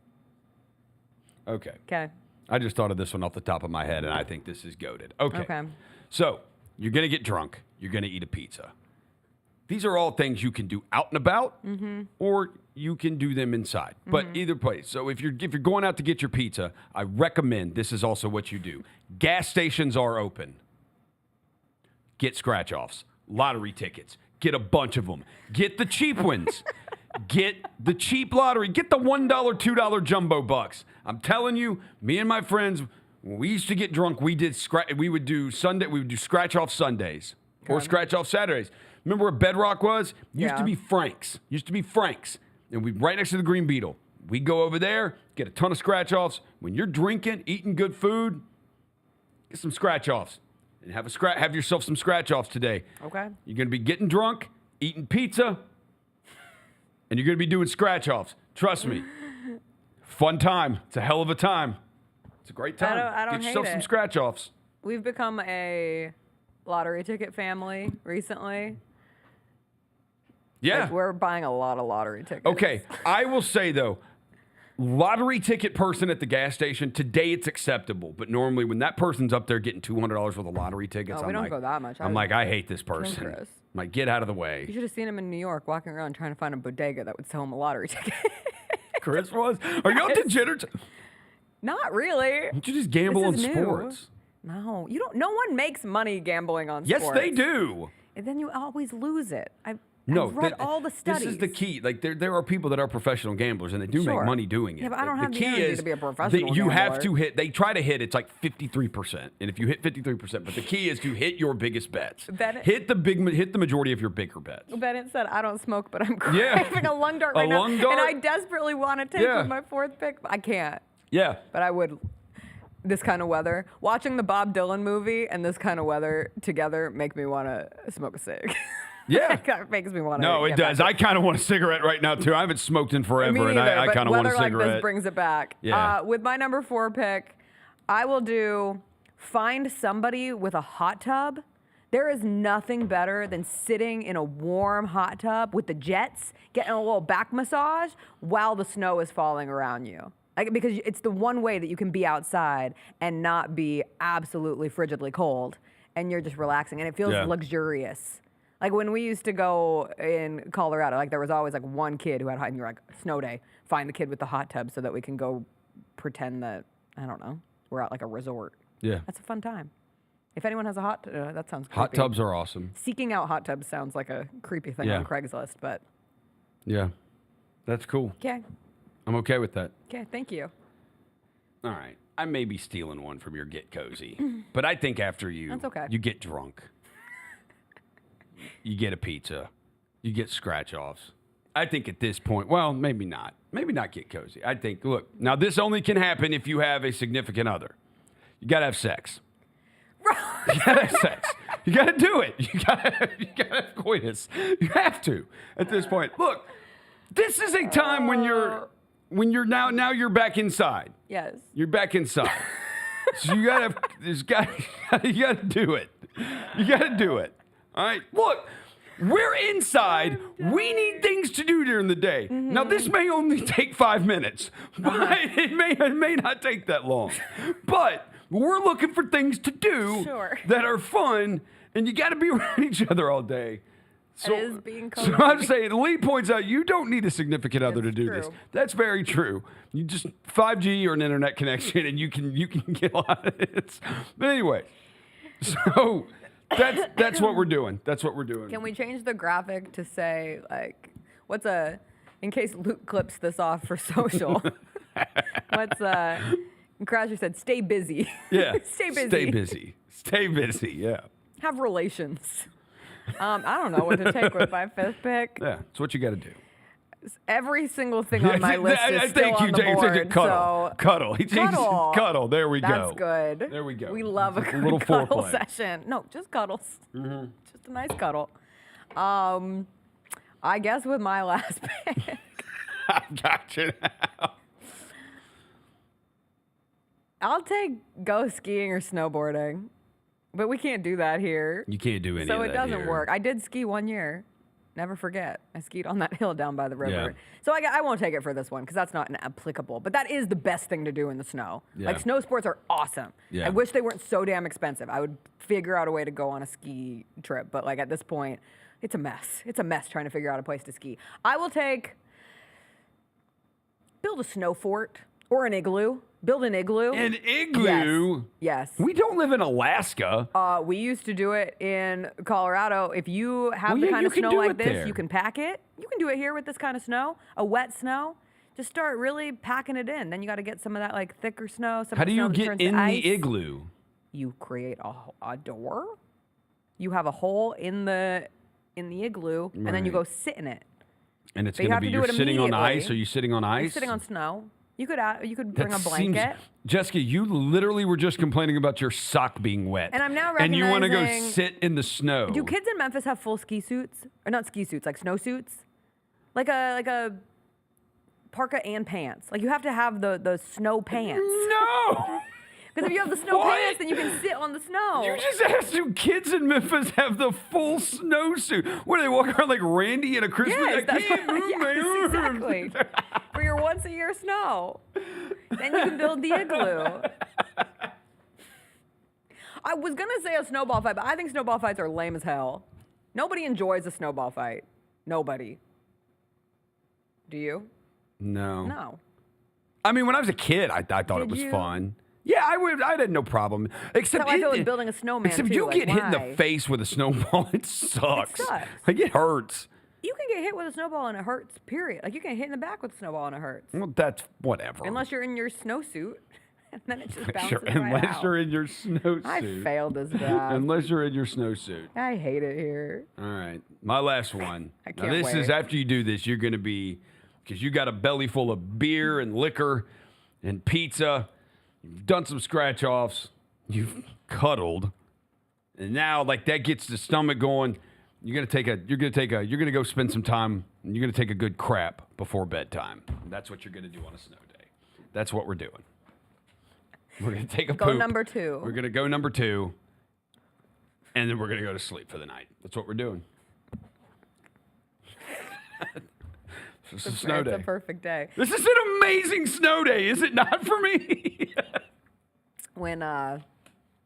Okay. Okay. I just thought of this one off the top of my head, and I think this is goated. Okay. Okay. So you're going to get drunk. You're going to eat a pizza. These are all things you can do out and about, or you can do them inside. But either place. So if you're going out to get your pizza, I recommend this is also what you do. Gas stations are open. Get scratch-offs, lottery tickets. Get a bunch of them. Get the cheap ones. Get the cheap lottery. Get the $1, $2 jumbo bucks. I'm telling you, me and my friends, when we used to get drunk, we would do scratch-off Sundays or scratch-off Saturdays. Remember where Bedrock was? Used to be Frank's. And we right next to the Green Beetle. We go over there, get a ton of scratch-offs. When you're drinking, eating good food, get some scratch-offs. And have yourself some scratch-offs today. Okay. You're going to be getting drunk, eating pizza, and you're going to be doing scratch-offs. Trust me. Fun time. It's a hell of a time. It's a great time. I don't get yourself hate some it. scratch-offs. We've become a lottery ticket family recently. Yeah. Like, we're buying a lot of lottery tickets. Okay, I will say, though, lottery ticket person at the gas station, today it's acceptable. But normally when that person's up there getting $200 worth of lottery tickets, we don't go that much. I'm like, I hate this person. Chris. I'm like, get out of the You way. should have seen him in New York walking around trying to find a bodega that would sell him a lottery ticket. Chris was? Are y'all degenerates? Not really. Don't you just gamble on This is new. sports? No, you don't. No one makes money gambling on Yes, sports. they do. And then you always lose it. I've No, read all the studies. This is the key. Like there are people that are professional gamblers and they do make money doing it. Yeah, but I don't have the key energy is to be a that professional you have gambler. to hit. They try to hit. It's like 53%, and if you hit 53%, but the key is to hit your biggest bets. Hit the majority of your bigger bets. Bennett said, "I don't smoke, but I'm Yeah. craving a lung dart A right now, lung dart? and I desperately want to take Yeah. with my fourth pick. But I can't. Yeah. But I would. This kind of weather, watching the Bob Dylan movie and this kind of weather together make me want to smoke a cig. Yeah. It makes me want to. No, it does. I kind of want a cigarette right now too. I haven't smoked in forever, Me and neither, I but kind of want a weather like cigarette. this brings it back. Yeah. With my number 4 pick, I will do find somebody with a hot tub. There is nothing better than sitting in a warm hot tub with the jets, getting a little back massage while the snow is falling around you. Like, because it's the one way that you can be outside and not be absolutely frigidly cold, and you're just relaxing, and it feels luxurious. Like when we used to go in Colorado, like there was always like one kid who had hot, and you're like, snow day, find the kid with the hot tub so that we can go pretend that, I don't know, we're at like a resort. Yeah. That's a fun time. If anyone has a that sounds creepy. Hot tubs are awesome. Seeking out hot tubs sounds like a creepy thing on Craigslist, but. Yeah. That's cool. Okay. I'm okay with that. Okay, thank you. All right. I may be stealing one from your Get Cozy, but I think after That's okay. you get drunk, you get a pizza, you get scratch-offs. I think at this point, well, maybe not. Maybe not Get Cozy. I think, look, now this only can happen if you have a significant other. You got to have sex. You got to have sex. You got to do it. You got to have coitus. You have to at this point. Look, this is a time when you're now you're back inside. Yes. You're back inside. So you gotta do it. You gotta do it. All right. Look, we're inside. We need things to do during the day. Now this may only take 5 minutes, but it may not take that long. But we're looking for things to do that are fun, and you got to be around each other all day. So, it is being cozy. So I'm saying, Lee points out you don't need a significant other to do this. true. That's very true. You just 5G or an internet connection, and you can get a lot of it. But anyway, so that's what we're doing. That's what we're doing. Can we change the graphic to say, like, in case Luke clips this off for social, Crasher said, stay busy. Yeah. Stay busy. Stay busy. Stay busy. Yeah. have relations. I don't know what to take with my 5th pick. Yeah, it's what you got to do. Every single thing on my list is still on the board. Cuddle. So Cuddle. Cuddle. Cuddle. There we go. That's good. There we go. We love a good little cuddle foreplay. session. No, just cuddles. Just a nice cuddle. I guess with my last pick. I got you now. I'll take go skiing or snowboarding. But we can't do that here. You can't do any so of it that doesn't here. work. I did ski one year. Never forget. I skied on that hill down by the river. Yeah. So I won't take it for this one because that's not applicable. But that is the best thing to do in the snow. Yeah. Like snow sports are awesome. Yeah. I wish they weren't so damn expensive. I would figure out a way to go on a ski trip. But like at this point, it's a mess. It's a mess trying to figure out a place to ski. I will build a snow fort or an igloo. Build an igloo. An igloo? Yes. We don't live in Alaska. We used to do it in Colorado. If you have Well, the yeah, kind you of can snow do like it this, there. you can pack it. You can do it here with this kind of snow, a wet snow. Just start really packing it in. Then you got to get some of that like thicker snow. Some How of the do you snow that get turns to in ice. the igloo? You create a door. You have a hole in the igloo, and then you go Right. sit in it. And it's But you going to have be to do you're it sitting on immediately. ice. Are you sitting on ice? You're sitting on snow. You could bring That a blanket. seems- Jessica, you literally were just complaining about your sock being wet. And I'm now And you want to go recognizing- sit in the snow. Do kids in Memphis have full ski suits? Or not ski suits, like snow suits? Like a parka and pants. Like you have to have the snow pants. No! Because if you have the snow What? pants, then you can sit on the snow. You just asked do kids in Memphis have the full snowsuit? What, do they walk around like Randy in a Christmas? Yes, I that's can't what, move yes, my arms. exactly. For your once a year snow. Then you can build the igloo. I was going to say a snowball fight, but I think snowball fights are lame as hell. Nobody enjoys a snowball fight. Nobody. Do you? No. No. I mean, when I was a kid, I thought it Did was you? Yeah, I had no problem. Except How I feel with building a snowman, Except too, you like, get hit in why? the face with a snowball, it sucks. It sucks. Like it hurts. You can get hit with a snowball and it hurts, period. Like you can get hit in the back with a snowball and it hurts. Well, that's whatever. Unless you're in your snowsuit. And then it just bounces Sure, right unless out. you're in your snowsuit. I failed this job. Unless you're in your snowsuit. I hate it here. All right, my last one. I Now can't this is wait. after you do this, you're going to be, because you got a belly full of beer and liquor and pizza. You've done some scratch offs. You've cuddled, and now like that gets the stomach going. You're gonna go spend some time. And you're gonna take a good crap before bedtime. That's what you're gonna do on a snow day. That's what we're doing. We're gonna take a Go poop. number 2. We're gonna go number 2, and then we're gonna go to sleep for the night. That's what we're doing. It's a snow It's day. a perfect day. This is an amazing snow day, is it not for me? When, what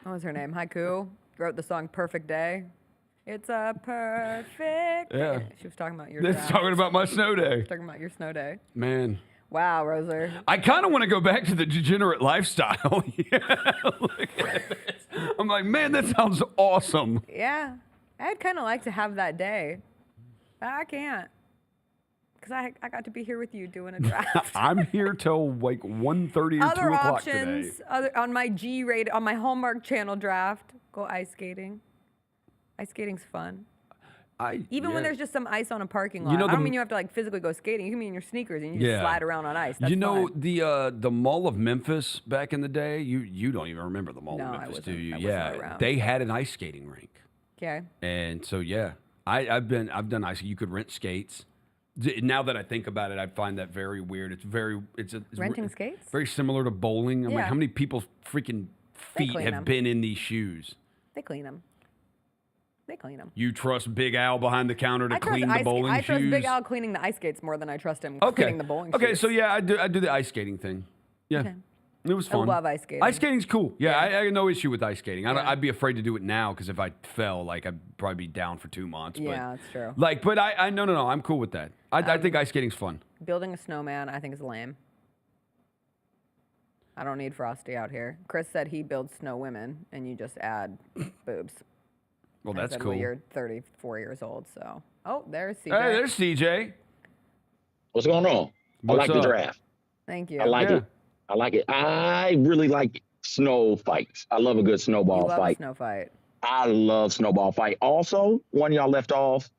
was her name? Haiku wrote the song Perfect Day. It's a perfect Yeah. day. She was talking about your That's draft. talking about my snow day. Talking about your snow day. Man. Wow, Roser. I kind of want to go back to the degenerate lifestyle. Yeah, look at this. I'm like, man, that sounds awesome. Yeah. I'd kind of like to have that day. But I can't. Because I got to be here with you doing a draft. I'm here till like 1:30 or 2 Other o'clock today. options on my G-rated, on my Hallmark Channel draft, go ice skating. Ice skating's fun. Even when there's just some ice on a parking lot. You know I don't the- mean you have to like physically go skating. You can be in your sneakers and you just slide around on ice. That's you know fun. the Mall of Memphis back in the day. You don't even remember the Mall No, of I Memphis, do wasn't- you? I wasn't Yeah, around. they had an ice skating rink, Okay. and so yeah, I've done ice. You could rent skates. Now that I think about it, I find that very weird. It's Renting skates? very similar to bowling. I'm like, Yeah. how many people's freaking They feet clean have them. been in these shoes? They clean them. They clean them. You trust Big Al behind the counter to clean the bowling I shoes? trust Big Al cleaning the ice skates more than I trust him Okay. cleaning the bowling Okay, shoes. so yeah, I do the ice skating thing. Yeah. Okay. It was I fun. love ice skating. Ice skating's cool. Yeah, I have no issue with ice skating. Yeah. I'd be afraid to do it now because if I fell, like I'd probably be down for 2 months. Yeah, that's true. Like, but I no, I'm cool with that. I think ice skating's fun. Building a snowman, I think, is lame. I don't need Frosty out here. Chris said he builds snow women, and you just add boobs. Well, I that's said, cool. Well, you're 34 years old, so. Oh, there's CJ. Hey, there's CJ. What's going on? What's I like up? the draft. Thank you. I like it. I like it. I really like snow fights. I love a good You snowball love fight. a snow fight. I love snowball fight. Also, one y'all left off,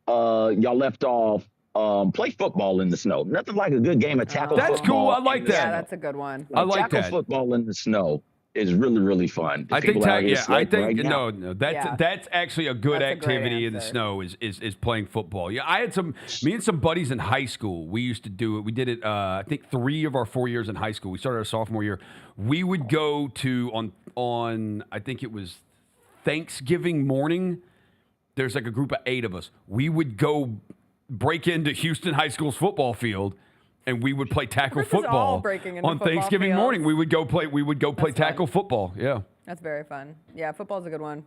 play football in the snow. Nothing like a good game of tackle football. That's cool. I like that. Yeah, that's a good one. I like tackle that. football in the snow is really, really fun. I think no, that's actually a good activity in the snow is playing football. Yeah, I had me and some buddies in high school. We used to do it. We did it. I think 3 of our 4 years in high school. We started our sophomore year. We would go to on I think it was Thanksgiving morning. There's like a group of 8 of us. We would go break into Houston High School's football field. And we would play tackle football on Thanksgiving morning. We would go play tackle football. Yeah, that's very fun. Yeah, football's a good one.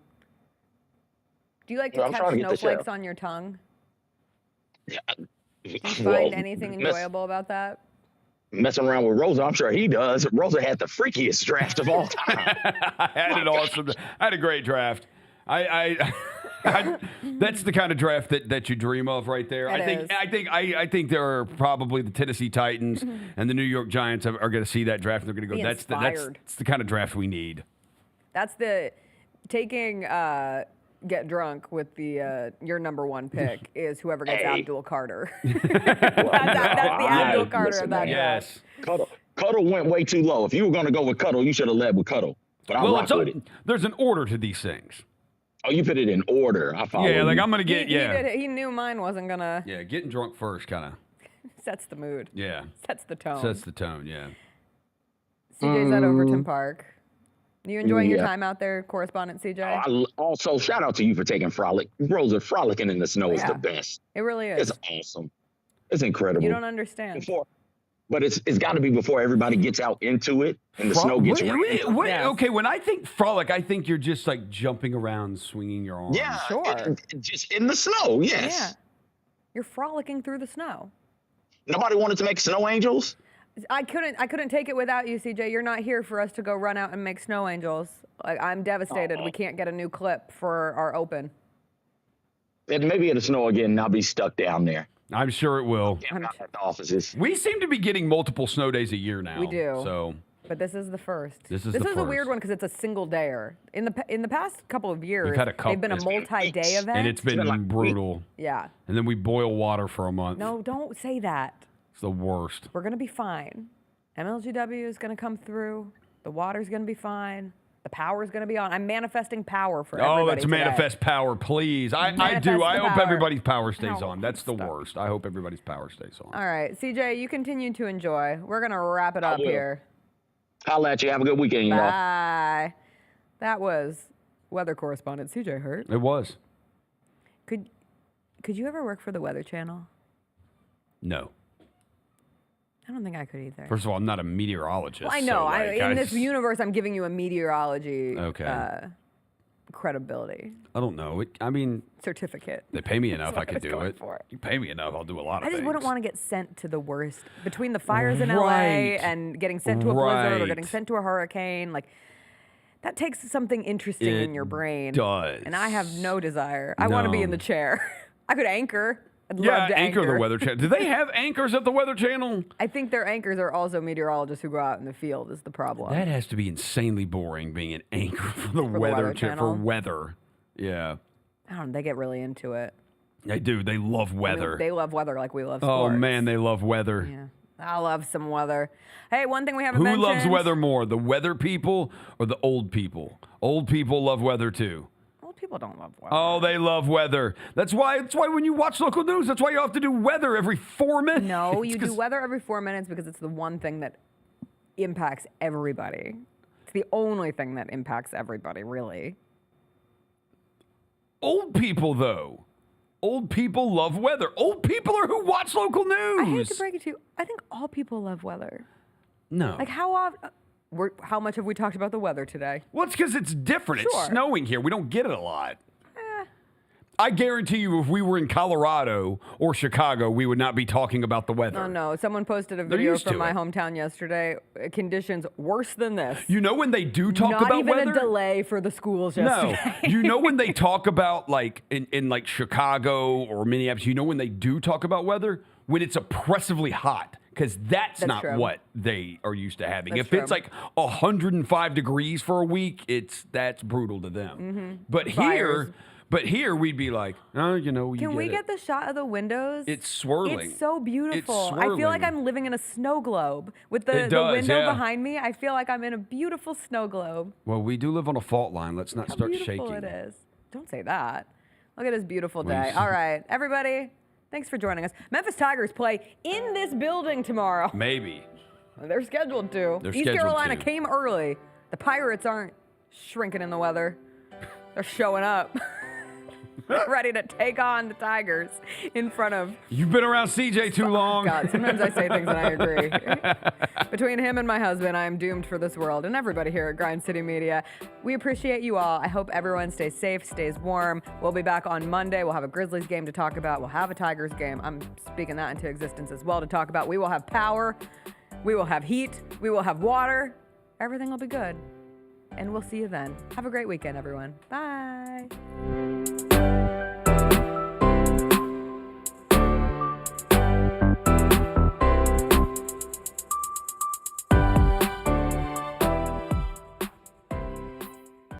Do you like to catch snowflakes on your tongue? Yeah. Do you find anything enjoyable about that? Messing around with Rosa, I'm sure he does. Rosa had the freakiest draft of all time. I had it awesome. I had a great draft. That's the kind of draft that you dream of right there. I think there are probably the Tennessee Titans and the New York Giants are going to see that draft. And they're going to go. That's the kind of draft we need. That's the taking get drunk with the your number 1 pick is whoever gets Abdul Carter. that's the Abdul Carter of that draft. Cuddle went way too low. If you were going to go with Cuddle, you should have led with Cuddle. But there's an order to these things. Oh, you put it in order. I follow. Yeah, like I'm gonna get. He knew mine wasn't gonna. Yeah, getting drunk first kind of sets the mood. Yeah, sets the tone. Sets the tone. Yeah. CJ's at Overton Park. Are you enjoying your time out there, correspondent CJ? Also, shout out to you for taking Frolic. Rosa, frolicking in the snow is the best. It really is. It's awesome. It's incredible. You don't understand. But it's got to be before everybody gets out into it and the snow gets Okay, when I think frolic, I think you're just like jumping around, swinging your arms. Yeah, sure. Just in the snow, yes. Yeah. You're frolicking through the snow. Nobody wanted to make snow angels? I couldn't take it without you, CJ. You're not here for us to go run out and make snow angels. I'm devastated. We can't get a new clip for our open. And maybe it'll snow again and I'll be stuck down there. I'm sure it will. At the offices. We seem to be getting multiple snow days a year now. We do. So, but this is the first. This is a weird one because it's a single dayer. In the past couple of years, we've had a couple. They've been a multi-day event, and it's been brutal. Yeah. And then we boil water for a month. No, don't say that. It's the worst. We're gonna be fine. MLGW is gonna come through. The water's gonna be fine. The power's going to be on. I'm manifesting power for everybody let's today. manifest power, please. I do. I hope everybody's power stays on. That's the worst. I hope everybody's power stays on. All right. CJ, you continue to enjoy. We're going to wrap it up here. I'll let you. Have a good weekend, y'all. Bye. That was weather correspondent CJ Hurt. It was. Could you ever work for the Weather Channel? No. I don't think I could either. First of all, I'm not a meteorologist. Well, I know. So in this universe, I'm giving you a meteorology credibility. I don't know. Certificate. They pay me enough. I could do it. You pay me enough, I'll do a lot of things. I just wouldn't want to get sent to the worst. Between the fires in LA and getting sent to a blizzard or getting sent to a hurricane, like that takes something interesting in your brain. It does. And I have no desire. I want to be in the chair. I could anchor. I'd love to anchor the Weather Channel. Do they have anchors at the Weather Channel? I think their anchors are also meteorologists who go out in the field is the problem. That has to be insanely boring being an anchor for the Weather Channel. For weather. Yeah. I don't know. They get really into it. They do. They love weather. I mean, they love weather like we love sports. Oh, man, they love weather. Yeah. I love some weather. Hey, one thing we haven't mentioned. Who loves weather more, the weather people or the old people? Old people love weather too. People don't love weather. Oh, they love weather. That's why when you watch local news, that's why you have to do weather every 4 minutes. No, you do weather every 4 minutes because it's the one thing that impacts everybody. It's the only thing that impacts everybody, really. Old people, though. Old people love weather. Old people are who watch local news. I hate to break it to you. I think all people love weather. No. Like how often... How much have we talked about the weather today? Well, it's because it's different. It's snowing here. We don't get it a lot. I guarantee you if we were in Colorado or Chicago, we would not be talking about the weather. Oh, no. Someone posted a video from my hometown yesterday. Conditions worse than this. You know when they do talk about weather? Not even a delay for the schools yesterday. No. You know when they talk about, like, in like Chicago or Minneapolis, you know when they do talk about weather? When it's oppressively hot. because that's not true. what they are used to having. That's If true. it's like 105 degrees for a week, that's brutal to them. Mm-hmm. But here we'd be like, oh, Can we get the shot of the windows? It's swirling. It's so beautiful. It's I feel like swirling. I'm living in a snow globe. With the window behind me, I feel like I'm in a beautiful snow globe. Well, we do live on a fault line. Let's not start Beautiful shaking. it is. Don't say that. Look at this beautiful Well, you day. see- All right, everybody, thanks for joining us. Memphis Tigers play in this building tomorrow. Maybe. They're scheduled to. They're East scheduled Carolina to. came early. The Pirates aren't shrinking in the weather. They're showing up. Ready to take on the Tigers in front of... You've been around CJ too long. God, sometimes I say things and I agree. Between him and my husband, I am doomed for this world, and everybody here at Grind City Media. We appreciate you all. I hope everyone stays safe, stays warm. We'll be back on Monday. We'll have a Grizzlies game to talk about. We'll have a Tigers game. I'm speaking that into existence as well to talk about. We will have power. We will have heat. We will have water. Everything will be good. And we'll see you then. Have a great weekend, everyone. Bye.